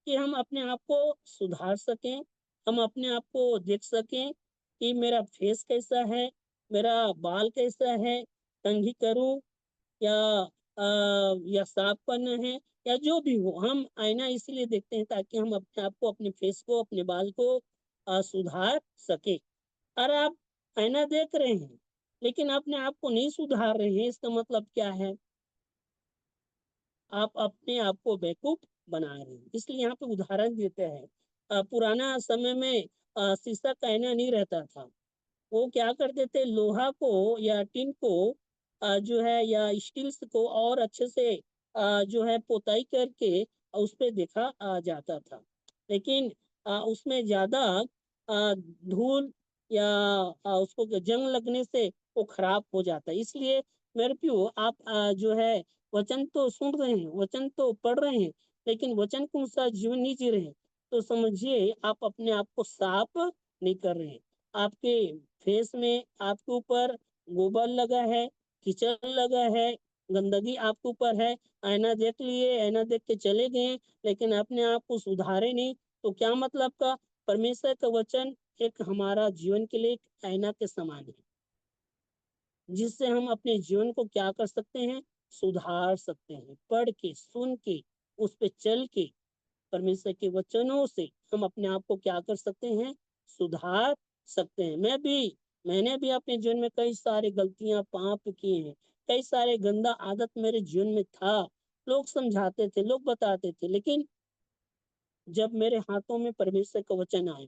Speaker 1: कि हम अपने आप को सुधार सकें, हम अपने आप को देख सकें कि मेरा फेस कैसा है, मेरा बाल कैसा है, कंघी करूं या साफ करना है, या जो भी हो, हम आईना इसलिए देखते हैं ताकि हम अपने आप को, अपने फेस को, अपने बाल को सुधार सके। और आप आईना देख रहे हैं लेकिन अपने आप को नहीं सुधार रहे हैं, इसका मतलब क्या है? आप अपने आप को बेवकूफ बना रहे हैं। इसलिए यहाँ पे उदाहरण देते हैं, पुराना समय में शीशा का आईना नहीं रहता था। वो क्या करते थे, लोहा को या टिन को जो है, या स्टील्स को और अच्छे से जो है पोताई करके उस पे देखा जाता था। लेकिन उसमें ज्यादा धूल या उसको जंग लगने से वो खराब हो जाता है। इसलिए मेरे प्यो, आप जो है वचन तो सुन रहे हैं, वचन तो पढ़ रहे हैं, लेकिन वचन के अनुसार जीवन नहीं जी रहे हैं, तो समझिए आप अपने आप को साफ नहीं कर रहे हैं। आपके फेस में, आपके ऊपर गोबर लगा है, कीचड़ लगा है, गंदगी आपके ऊपर है। आईना देख लिए, आईना देख के चले गए, लेकिन अपने आप को सुधारे नहीं, तो क्या मतलब का? परमेश्वर का वचन एक हमारा जीवन के लिए एक आईना के समान है, जिससे हम अपने जीवन को क्या कर सकते हैं? सुधार सकते हैं। पढ़ के, सुन के, उस पे चल के, परमेश्वर के वचनों से हम अपने आप को क्या कर सकते हैं? सुधार सकते हैं। मैं भी मैंने भी अपने जीवन में कई सारे गलतियां पाप किए हैं, कई सारे गंदा आदत मेरे जीवन में था। लोग समझाते थे, लोग बताते थे, लेकिन जब मेरे हाथों में परमेश्वर का वचन आया,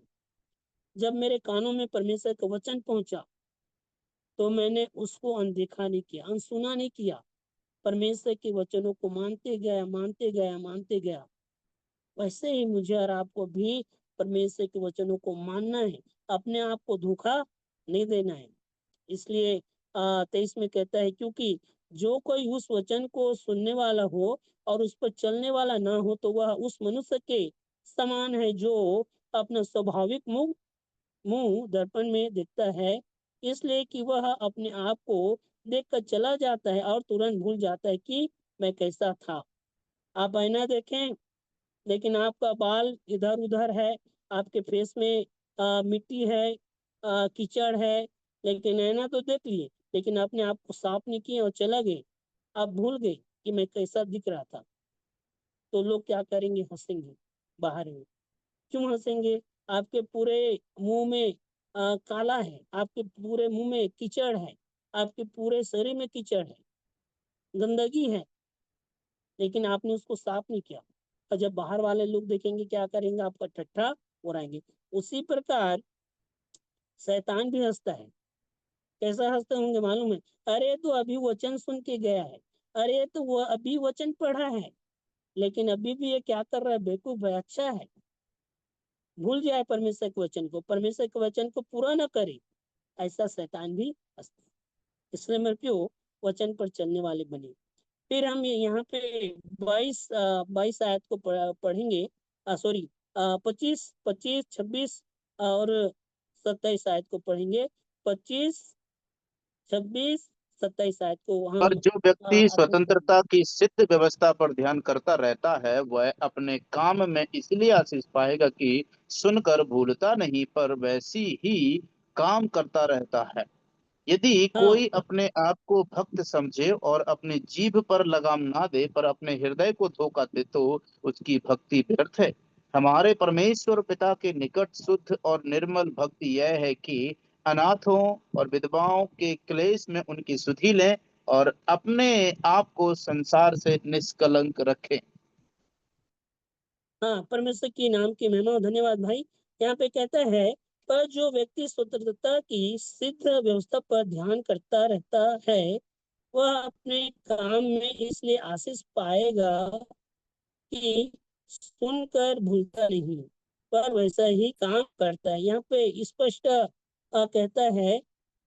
Speaker 1: जब मेरे कानों में परमेश्वर का वचन पहुंचा, तो मैंने उसको अनदेखा नहीं किया, अनसुना नहीं किया। परमेश्वर के वचनों को मानते गया, मानते गया, मानते गया। वैसे ही मुझे और आपको भी परमेश्वर के वचनों को मानना है, अपने आप को धोखा नहीं देना है। इसलिए 23 में कहता है, क्योंकि जो कोई उस वचन को सुनने वाला हो और उस पर चलने वाला ना हो, तो वह उस मनुष्य के समान है जो अपना स्वाभाविक मुंह मुंह दर्पण में देखता है, इसलिए कि वह अपने आप को देखकर चला जाता है और तुरंत भूल जाता है कि मैं कैसा था। आप आईना देखें, लेकिन आपका बाल इधर उधर है, आपके फेस में मिट्टी है, कीचड़ है, लेकिन आईना तो देख लिए, लेकिन अपने आप को साफ नहीं किए और चला गए। आप भूल गए कि मैं कैसा दिख रहा था। तो लोग क्या करेंगे? हंसेंगे बाहर में। क्यों हंसेंगे? आपके पूरे मुंह में काला है, आपके पूरे मुंह में कीचड़ है, आपके पूरे शरीर में कीचड़ है, गंदगी है, लेकिन आपने उसको साफ नहीं किया। और जब बाहर वाले लोग देखेंगे, क्या करेंगे? आपका ठट्ठा उड़ाएंगे। उसी प्रकार शैतान भी हंसता है। कैसा हंसते होंगे मालूम है? अरे तो अभी वचन सुन के गया है, अरे तो वो अभी वचन पढ़ा है, लेकिन अभी भी ये क्या कर रहा है? बेवकूफ है, अच्छा है, भूल जाए परमेश्वर के वचन को, परमेश्वर के वचन को पूरा न करे। ऐसा शैतान भी हंसता है। इसलिए मेरे प्यो, वचन पर चलने वाले बने। फिर हम ये यहाँ पे 22 आयत को पढ़ेंगे, सॉरी 25, 25, 26 और 27 आयत को पढ़ेंगे। 25, 26, 27 आयत को
Speaker 2: पर
Speaker 1: हम
Speaker 2: जो व्यक्ति
Speaker 1: अध्ययन करेंगे।
Speaker 2: स्वतंत्रता की सिद्ध व्यवस्था पर ध्यान करता रहता है, वह अपने काम में इसलिए आशीष पाएगा कि सुनकर भूलता नहीं, पर वैसी ही काम करता रहता है। यदि
Speaker 1: हाँ,
Speaker 2: कोई अपने आप को भक्त समझे और अपनी जीभ पर लगाम ना दे, पर अपने हृदय को धोखा दे, तो उसकी भक्ति व्यर्थ है। हमारे परमेश्वर पिता के निकट शुद्ध और निर्मल भक्ति यह है कि अनाथों और विधवाओं के क्लेश में उनकी सुधि लें और अपने आप को संसार से निष्कलंक रखें।
Speaker 1: हाँ, परमेश्वर की नाम की महिमा और धन्यवाद भाई। यहाँ पे कहता है, पर जो व्यक्ति स्वतंत्रता की सिद्ध व्यवस्था पर ध्यान करता रहता है, वह अपने काम में इसलिए आशीष पाएगा कि सुनकर भूलता नहीं, पर वैसा ही काम करता है। यहाँ पे स्पष्ट कहता है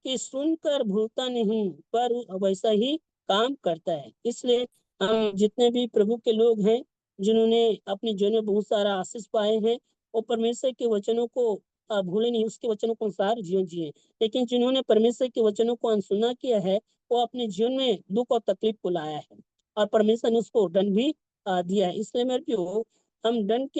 Speaker 1: कि सुनकर भूलता नहीं, पर वैसा ही काम करता है। इसलिए हम जितने भी प्रभु के लोग हैं, जिन्होंने अपने जीवन में बहुत सारा आशीष पाए हैं, वो परमेश्वर के वचनों को भूले नहीं, उसके वचनों के अनुसार जीवन जिए। लेकिन जिन्होंने परमेश्वर के वचनों को अनसुना किया है, वो अपने जीवन में दुख और तकलीफ को लाया है, और परमेश्वर ने उसको दंड भी दिया है। इसलिए मेरे प्यो, हम दंड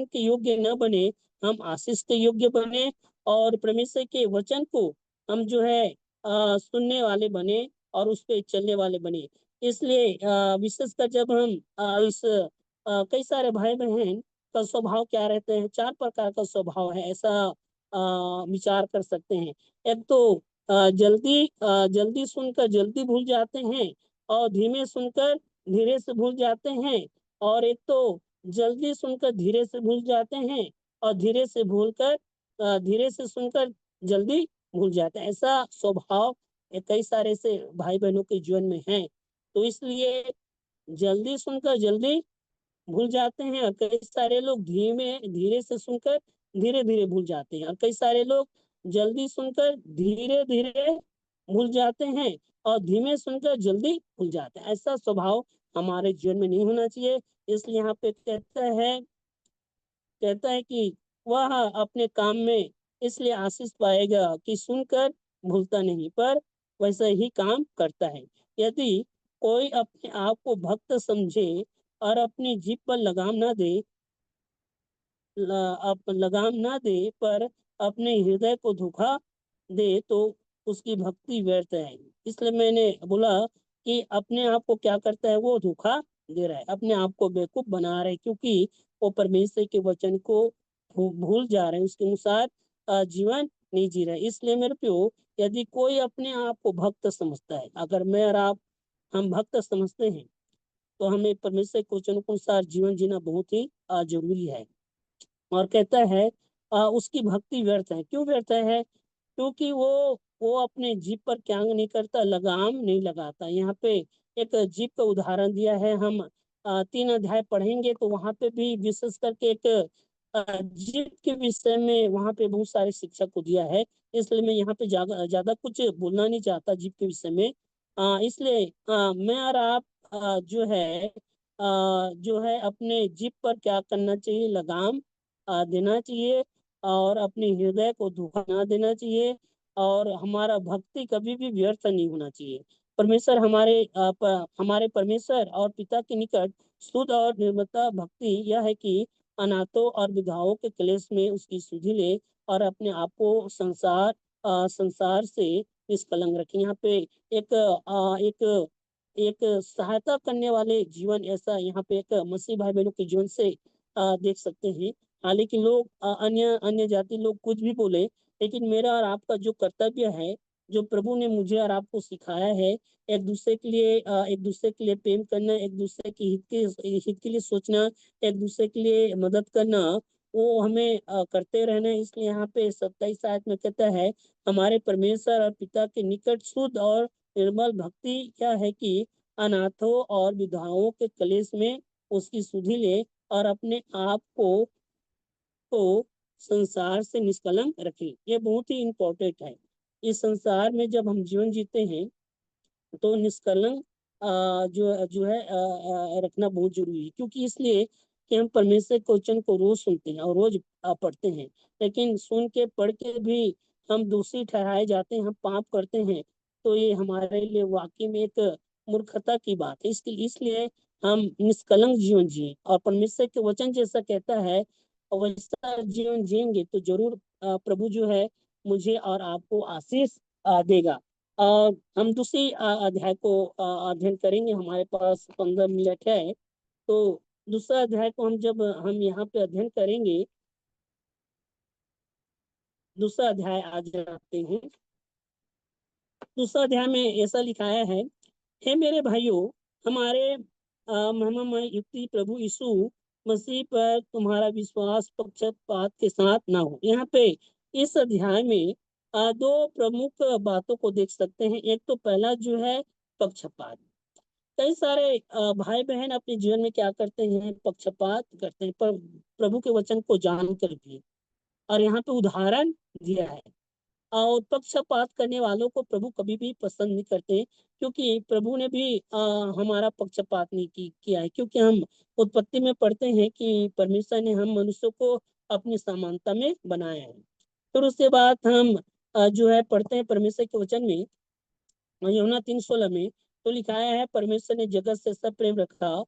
Speaker 1: के योग्य न बने, हम आशीष के योग्य बने, और परमेश्वर के वचन को हम जो है सुनने वाले बने और उस पे चलने वाले बने। इसलिए विशेषकर जब हम कई सारे भाई बहन का स्वभाव क्या रहते हैं? 4 प्रकार का स्वभाव है, ऐसा विचार कर सकते हैं। एक तो जल्दी सुनकर जल्दी भूल जाते हैं, और धीमे सुनकर धीरे से भूल जाते हैं, और एक तो जल्दी सुनकर धीरे से भूल जाते हैं, और धीरे से सुनकर जल्दी भूल जाते हैं। ऐसा स्वभाव कई सारे से भाई बहनों के जीवन में है। तो इसलिए जल्दी सुनकर जल्दी भूल जाते हैं, और कई सारे लोग धीमे धीरे से सुनकर धीरे धीरे भूल जाते हैं, और कई सारे लोग जल्दी सुनकर धीरे धीरे भूल जाते हैं, और धीमे सुनकर जल्दी भूल जाते हैं। ऐसा स्वभाव हमारे जीवन में नहीं होना चाहिए। इसलिए यहाँ पे कहता है कि वह अपने काम में इसलिए आशीष पाएगा कि सुनकर भूलता नहीं, पर वैसा ही काम करता है। यदि कोई अपने आप को भक्त समझे और अपनी जीभ पर लगाम ना दे, पर अपने हृदय को धोखा दे, तो उसकी भक्ति व्यर्थ है। इसलिए मैंने बोला कि अपने आप को क्या करता है? वो धोखा दे रहा है, अपने आप को बेवकूफ बना रहा है, क्योंकि वो परमेश्वर के वचन को भूल जा रहे हैं, उसके अनुसार जीवन नहीं जी रहा है। इसलिए मेरे प्यो, यदि कोई अपने आप को भक्त समझता है, अगर मैं और आप हम भक्त समझते हैं, तो हमें परमेश्वर के वचन के अनुसार जीवन जीना बहुत ही जरूरी है। और कहता है उसकी भक्ति व्यर्थ है। क्यों व्यर्थ है? क्योंकि वो अपने जीभ पर क्या नहीं करता, लगाम नहीं लगाता। यहाँ पे एक जीभ का उदाहरण दिया है। हम 3 अध्याय पढ़ेंगे तो वहां पे भी विशेष करके एक जीभ के विषय में वहां पे बहुत सारे शिक्षक को दिया है। इसलिए मैं यहाँ पे ज्यादा कुछ बोलना नहीं चाहता जीभ के विषय में। इसलिए मैं और आप जो है अपने जीभ पर क्या करना चाहिए, लगाम देना चाहिए, और अपने हृदय को धोखा ना देना चाहिए, और हमारा भक्ति कभी भी व्यर्थ नहीं होना चाहिए। परमेश्वर हमारे परमेश्वर और पिता के निकट शुद्ध और निर्मलता भक्ति यह है कि अनाथों और विधवाओं के क्लेश में उसकी सुधि ले, और अपने आप को संसार से निष्कलंक रखें। यहाँ पे एक एक सहायता करने वाले जीवन, ऐसा यहाँ पे एक मसीह भाई बहनों के जीवन से देख सकते हैं। हालांकि लोग अन्य अन्य जाति लोग कुछ भी बोले, लेकिन मेरा और आपका जो कर्तव्य है, जो प्रभु ने मुझे और आपको सिखाया है, एक दूसरे के लिए प्रेम करना, एक दूसरे के हित के लिए सोचना, एक दूसरे के लिए मदद करना, वो हमें करते रहना है। इसलिए यहाँ पे 27 आयत में कहता है, हमारे परमेश्वर और पिता के निकट शुद्ध और निर्मल भक्ति क्या है कि अनाथों और विधवाओं के कलेश में उसकी सुधि ले, और अपने आप को संसार से निष्कलंक रखें। ये बहुत ही इम्पोर्टेंट है। इस संसार में जब हम जीवन जीते हैं तो निष्कलंक जो जो है रखना बहुत जरूरी है। क्योंकि इसलिए कि हम परमेश्वर के वचन को रोज सुनते हैं और रोज पढ़ते हैं, लेकिन सुन के पढ़ के भी हम दोषी ठहराए जाते हैं, हम पाप करते हैं, तो ये हमारे लिए वाकई में एक मूर्खता की बात है। इसलिए हम निष्कलंक जीवन जिए, और परमेश्वर के वचन जैसा कहता है वैसा जीवन जिएंगे तो जरूर प्रभु जो है मुझे और आपको आशीष देगा। हम दूसरी अध्याय को अध्ययन करेंगे। हमारे पास 15 मिनट है, तो दूसरा अध्याय को जब हम यहाँ पे अध्ययन करेंगे, दूसरा अध्याय आज जाते हैं। दूसरा अध्याय में ऐसा लिखाया है, हे मेरे भाइयों, हमारे महिमामय युक्ति प्रभु यीशु मसीह पर तुम्हारा विश्वास पक्षपात के साथ ना हो। यहाँ पे इस अध्याय में दो प्रमुख बातों को देख सकते हैं। एक तो पहला जो है पक्षपात। कई सारे भाई बहन अपने जीवन में क्या करते हैं, पक्षपात करते हैं, पर प्रभु के वचन को जानकर भी। और यहाँ पे उदाहरण दिया है। और पक्षपात करने वालों को प्रभु कभी भी पसंद नहीं करते, क्योंकि प्रभु ने भी हमारा पक्षपात नहीं किया है। क्योंकि हम उत्पत्ति में पढ़ते हैं कि परमेश्वर ने हम मनुष्यों को अपनी समानता में बनाया है। फिर उसके बाद हम जो है पढ़ते हैं परमेश्वर के वचन में, यूहन्ना 3:16 में, तो लिखाया है, परमेश्वर ने जगत से ऐसा प्रेम रखा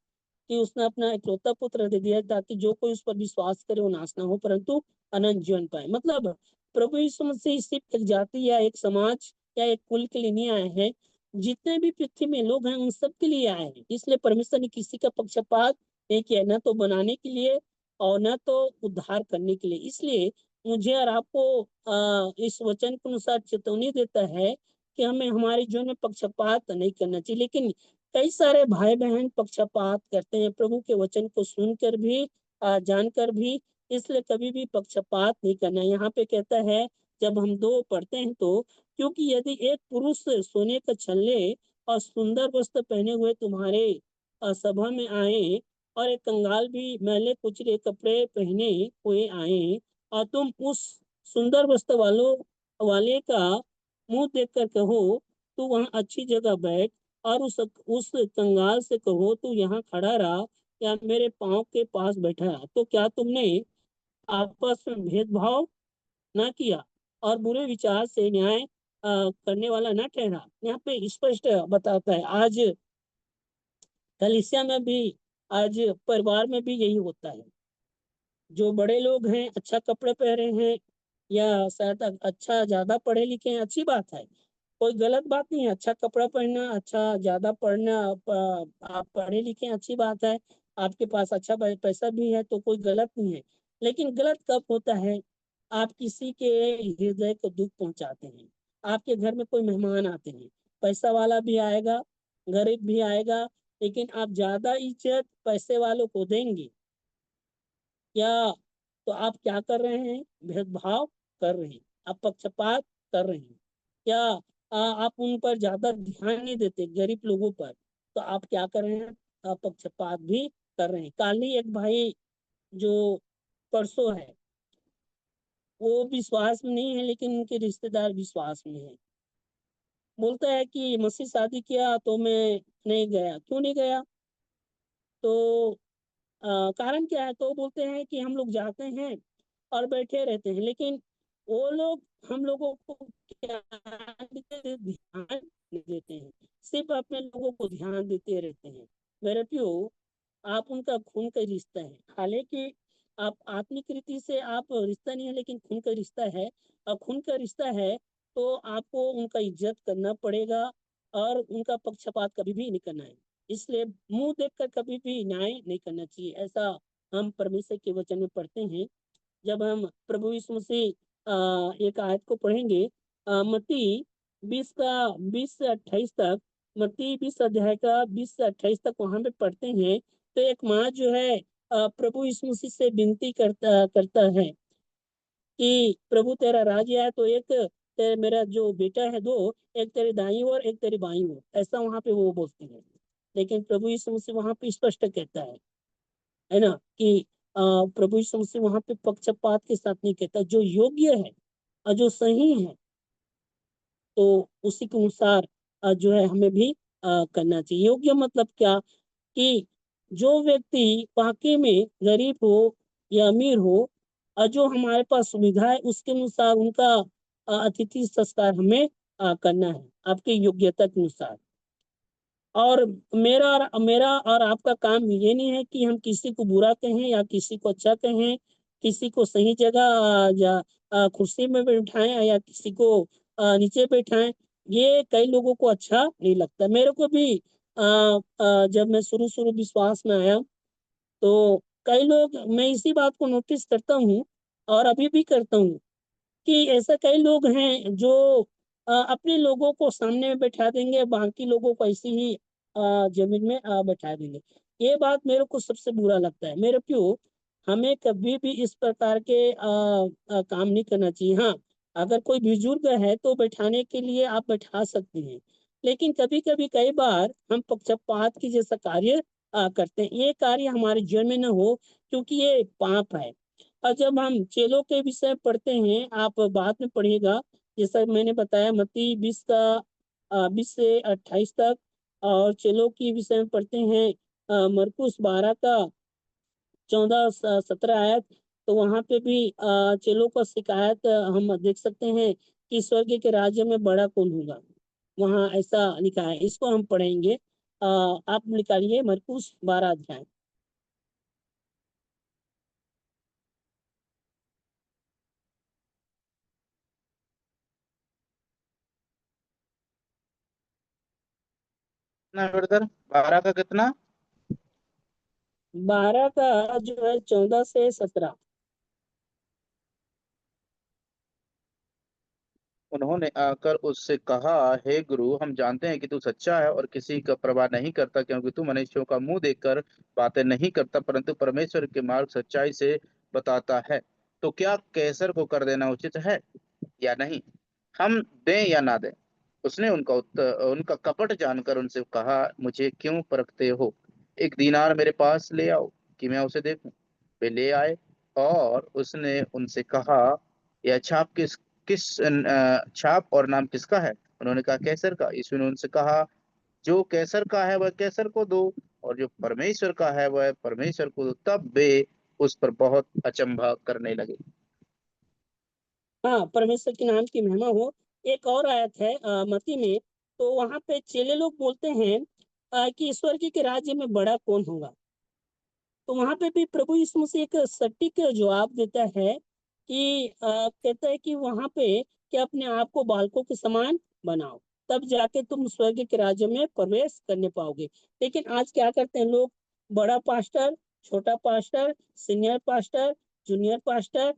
Speaker 1: कि उसने अपना इकलौता पुत्र दे दिया, ताकि जो कोई उस पर विश्वास करे वो नाश ना हो परंतु अनंत जीवन पाए। मतलब प्रभु यीशु मसीह सिर्फ एक जाति या एक समाज या एक कुल के लिए नहीं आए हैं, जितने भी पृथ्वी में लोग हैं उन सब के लिए आए हैं। इसलिए परमेश्वर ने किसी का पक्षपात नहीं किया, न तो बनाने के लिए और न तो उद्धार करने के लिए। इसलिए मुझे और आपको इस वचन के अनुसार चेतावनी देता है कि हमें हमारे जीवन में पक्षपात नहीं करना चाहिए। लेकिन कई सारे भाई बहन पक्षपात करते हैं, प्रभु के वचन को सुनकर भी जानकर भी। इसलिए कभी भी पक्षपात नहीं करना। यहाँ पे कहता है, जब हम 2 पढ़ते हैं तो, क्योंकि यदि एक पुरुष सोने का छल्ले और सुंदर वस्त्र पहने हुए तुम्हारे सभा में आए, और एक कंगाल भी मैले कुचले कपड़े पहने हुए आए, और तुम उस सुंदर वस्त्र वाले का मुंह देखकर कहो तू वहां अच्छी जगह बैठ, और उस कंगाल से कहो तू यहाँ खड़ा रहा या मेरे पाँव के पास बैठा रहा, तो क्या तुमने आपस में भेदभाव ना किया और बुरे विचार से न्याय करने वाला ना ठहरा। यहाँ पे स्पष्ट बताता है। आज कलीसिया में भी, आज परिवार में भी यही होता है। जो बड़े लोग हैं अच्छा कपड़े पहने हैं, या शायद अच्छा ज्यादा पढ़े लिखे हैं, अच्छी बात है, कोई गलत बात नहीं है। अच्छा कपड़ा पहनना, अच्छा ज्यादा पढ़ना, आप पढ़े लिखे हैं, अच्छी बात है। आपके पास अच्छा पैसा भी है तो कोई गलत नहीं है। लेकिन गलत कब होता है? आप किसी के हृदय को दुख पहुंचाते हैं। आपके घर में कोई मेहमान आते हैं, पैसा वाला भी आएगा, गरीब भी आएगा, लेकिन आप ज्यादा इज्जत पैसे वालों को देंगे क्या? तो आप क्या कर रहे हैं? भेदभाव कर रहे हैं, आप पक्षपात कर रहे हैं क्या? आप उन पर ज्यादा ध्यान नहीं देते, गरीब लोगों पर, तो आप क्या कर रहे हैं? आप पक्षपात भी कर रहे हैं। कल ही एक भाई जो परसों है, वो विश्वास में नहीं है, लेकिन उनके रिश्तेदार विश्वास में है। बोलता है कि मसीह शादी किया तो मैं नहीं गया। क्यों नहीं गया? तो कारण क्या है? तो बोलते हैं कि हम लोग जाते हैं और बैठे रहते हैं, लेकिन वो लोग हम लोगों को क्या ध्यान नहीं देते हैं, सिर्फ अपने लोगों को ध्यान देते रहते हैं। मेरे प्यो, आप उनका खून का रिश्ता है, हालांकि आप आत्मिक रीति से आप रिश्ता नहीं है, लेकिन खून का रिश्ता है। और खून का रिश्ता है तो आपको उनका इज्जत करना पड़ेगा, और उनका पक्षपात कभी भी नहीं करना है। इसलिए मुंह देखकर कभी भी न्याय नहीं करना चाहिए, ऐसा हम परमेश्वर के वचन में पढ़ते हैं। जब हम प्रभु यीशु मसीह एक आयत को पढ़ेंगे, मत्ती 20 से 28 तक, मत्ती 20 अध्याय का 20 से 28 तक वहां पे पढ़ते हैं। तो एक माँ जो है प्रभु यीशु मसीह से विनती करता है कि प्रभु तेरा राज्य है, तो एक मेरा जो बेटा है दो, एक तेरी दाई ओर एक तेरी बाई ओर, ऐसा वहां पे वो बोलते हैं। लेकिन प्रभु यीशु मसीह वहां पे स्पष्ट कहता है ना, कि प्रभु यीशु मसीह वहां पे पक्षपात के साथ नहीं कहता, जो योग्य है और जो सही है, तो उसी के अनुसार जो है हमें भी करना चाहिए। योग्य मतलब क्या? कि जो व्यक्ति वाकई में गरीब हो या अमीर हो, और जो हमारे पास सुविधा है उसके अनुसार उनका अतिथि संस्कार हमें करना है, आपकी योग्यता के अनुसार। और मेरा और आपका काम ये नहीं है कि हम किसी को बुरा कहें या किसी को अच्छा कहें, किसी को सही जगह या कुर्सी में बैठाएं या किसी को नीचे बैठाएं। ये कई लोगों को अच्छा नहीं लगता। मेरे को भी जब मैं शुरू शुरू विश्वास में आया, तो कई लोग, मैं इसी बात को नोटिस करता हूँ और अभी भी करता हूँ, कि ऐसे कई लोग हैं जो अपने लोगों को सामने में बैठा देंगे, बाकी लोगों को ऐसे ही जमीन में बैठा देंगे। ये बात मेरे को सबसे बुरा लगता है। मेरे क्यों, हमें कभी भी इस प्रकार के काम नहीं करना चाहिए। हाँ, अगर कोई बुजुर्ग है तो बैठाने के लिए आप बैठा सकते हैं, लेकिन कभी कभी कई बार हम पक्षपात की जैसा कार्य करते हैं। ये कार्य हमारे जीवन में न हो, क्योंकि ये पाप है। और जब हम चेलों के विषय पढ़ते हैं, आप बाद में पढ़िएगा, जैसा मैंने बताया मत्ती 20 से 28 तक, और चेलों के विषय में पढ़ते हैं मरकुस 12 का 14 17 आयत। तो वहां पे भी चेलों का शिकायत हम देख सकते हैं कि स्वर्ग के राज्य में बड़ा कौन होगा, वहां ऐसा लिखा है। इसको हम पढ़ेंगे। आप निकालिए मरकुस 12 अध्याय।
Speaker 2: कितना ब्रदर? 12 का कितना?
Speaker 1: 12 का जो है 14 से 17।
Speaker 2: उन्होंने आकर उससे कहा, हे गुरु, हम जानते हैं कि तू सच्चा है और किसी का परवाह नहीं करता, क्योंकि तू मनुष्यों का मुंह देखकर बातें नहीं करता, परंतु परमेश्वर के मार्ग सच्चाई से बताता है। तो क्या कैसर को कर देना उचित है या नहीं? हम दें या ना दें? उसने उनका कपट जानकर उनसे कहा, मुझे क्यों परखते हो? एक दीनार मेरे पास ले आओ कि मैं उसे देखूं। वे ले आए, और उसने उनसे कहा, यह छाप और नाम किसका है? उन्होंने कहा, कैसर का। यीशु ने उनसे कहा, जो कैसर का है वह कैसर को दो, और जो परमेश्वर का है वह परमेश्वर को दो। तब वे उस पर बहुत अचंभा करने लगे।
Speaker 1: हाँ, परमेश्वर के नाम की महिमा हो। एक और आयत है मत्ती में, तो वहां पे चेले लोग बोलते हैं कि ईश्वर के राज्य में बड़ा कौन होगा। तो वहां पे भी प्रभु यीशु मसीह एक सटीक जवाब देता है कि कहता है कि वहां पे कि अपने आप को बालकों के समान बनाओ, तब जाके तुम स्वर्ग के राज्य में प्रवेश करने पाओगे। लेकिन आज क्या करते हैं लोग? बड़ा पास्टर, छोटा pastor, senior pastor, junior pastor,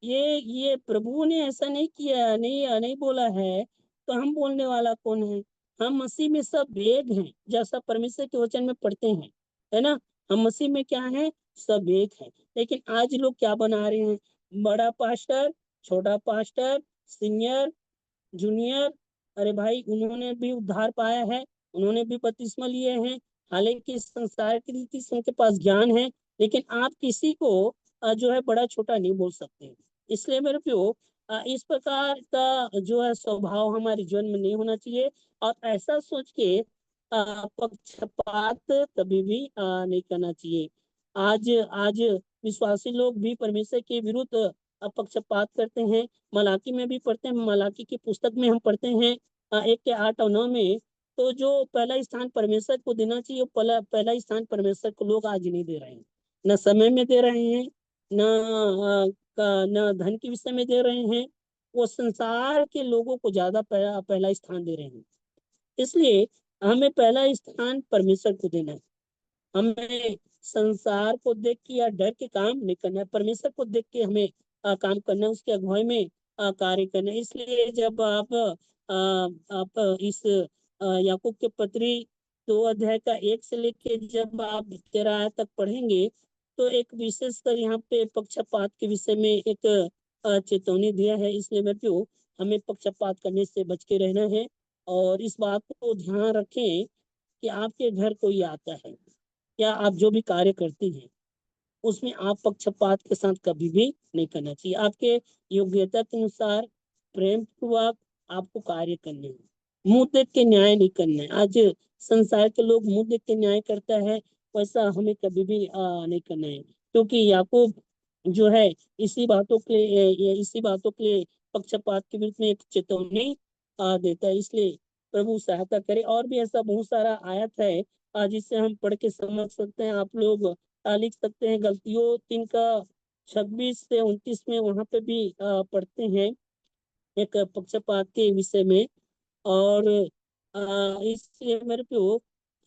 Speaker 1: ये प्रभु ने ऐसा नहीं किया, नहीं बोला है, तो हम बोलने वाला कौन है? हम मसीह में सब एक हैं, जैसा परमेश्वर के वचन में पढ़ते हैं, है ना? हम मसीह में क्या है? सब एक हैं। लेकिन आज लोग क्या बना रहे हैं? बड़ा पास्टर, छोटा पास्टर, सीनियर, जूनियर। अरे भाई, उन्होंने भी उद्धार पाया है, उन्होंने भी बपतिस्मा लिए हैं, हालांकि इस संसार की रीति से उनके पास ज्ञान है, लेकिन आप किसी को जो है बड़ा छोटा नहीं बोल सकते। इसलिए मेरे प्यो, इस प्रकार का जो है स्वभाव हमारे जीवन में नहीं होना चाहिए, और ऐसा सोच के पक्षपात कभी भी नहीं करना चाहिए। आज आज विश्वासी लोग भी परमेश्वर के विरुद्ध पक्षपात करते हैं। मलाकी में भी पढ़ते हैं, मलाकी की पुस्तक में हम पढ़ते हैं 1 के 8 और 9 में, तो जो पहला स्थान परमेश्वर को देना चाहिए, वो पहला स्थान परमेश्वर को लोग आज नहीं दे रहे हैं। न समय में दे रहे हैं, न धन के विषय में दे रहे हैं, वो संसार के लोगों को ज्यादा पहला स्थान दे रहे हैं। इसलिए हमें पहला स्थान परमेश्वर को देना है। हमें संसार को देख के या डर के काम नहीं करना है, परमेश्वर को देख के हमें काम करना है, उसके अगुवाई में कार्य करना है। इसलिए जब आप इस याकूब के पत्री 2 अध्याय का 1 से लेके जब आप 13 आयत तक पढ़ेंगे, तो एक विशेषकर यहाँ पे पक्षपात के विषय में एक चेतावनी दिया है। इसलिए मैं क्यों, हमें पक्षपात करने से बच के रहना है। और इस बात को ध्यान रखें कि आपके घर कोई आता है या आप जो भी कार्य करती हैं, उसमें आप पक्षपात के साथ कभी भी नहीं करना चाहिए। आपके योग्यता के अनुसार प्रेम पूर्वक आपको कार्य करने हैं, मुंह देख के न्याय नहीं करना है। आज संसार के लोग मुंह देख के न्याय करता है, वैसा हमें कभी भी नहीं करना है, क्योंकि याकूब जो है इसी बातों के लिए पक्षपात के विरुद्ध में एक चेतावनी देता है। इसलिए प्रभु सहायता करे। और भी ऐसा बहुत सारा आयत है जिससे हम पढ़ के समझ सकते हैं। आप लोग लिख सकते हैं, गलतियों 3 का 26 से 29 में, वहां पे भी पढ़ते हैं एक पक्षपात के विषय में। और इसलिए मेरे को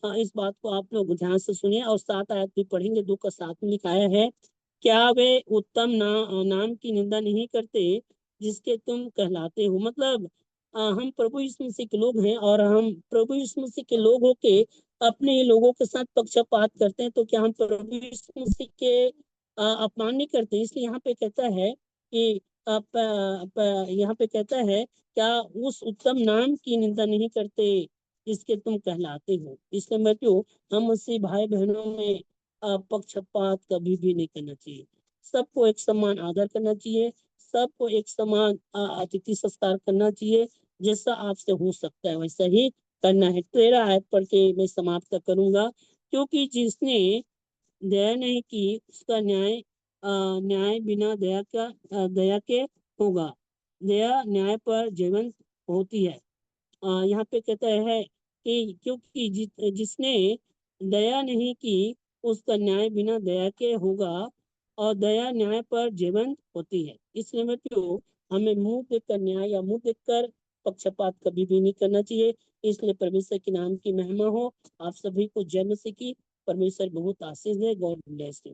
Speaker 1: इस बात को आप लोग ध्यान से सुनिए। और 7 आयत भी पढ़ेंगे, 2 का 7 में लिखाया है, क्या वे उत्तम नाम की निंदा नहीं करते जिसके तुम कहलाते हो? मतलब हम प्रभु यीशु मसीह के लोग हैं, और हम प्रभु यीशु मसीह के लोग होके अपने ही लोगों के साथ पक्षपात करते हैं, तो क्या हम प्रभु यीशु मसीह के अपमान नहीं करते? इसलिए यहाँ पे कहता है कि यहाँ पे कहता है, क्या उस उत्तम नाम की निंदा नहीं करते जिसके तुम कहलाते हो? इसलिए मैं क्यों, हम मसीह भाई बहनों में पक्षपात कभी भी नहीं करना चाहिए। सबको एक समान आदर करना चाहिए, सबको एक समान अतिथि सत्कार करना चाहिए। जैसा आपसे हो सकता है वैसा ही करना है। 13 आयत पढ़ के मैं समाप्त करूंगा। क्योंकि जिसने दया नहीं की उसका न्याय बिना दया के होगा। दया न्याय पर जीवंत होती है। यहाँ पे कहता है कि क्योंकि जिसने दया नहीं की उसका न्याय बिना दया के होगा, और दया न्याय पर जीवंत होती है। इसलिए मैं क्यों, हमें मुंह देखकर न्याय या मुंह देखकर पक्षपात कभी भी नहीं करना चाहिए। इसलिए परमेश्वर के नाम की महिमा हो। आप सभी को जय मसीह की। परमेश्वर बहुत आशीष दे। God bless you.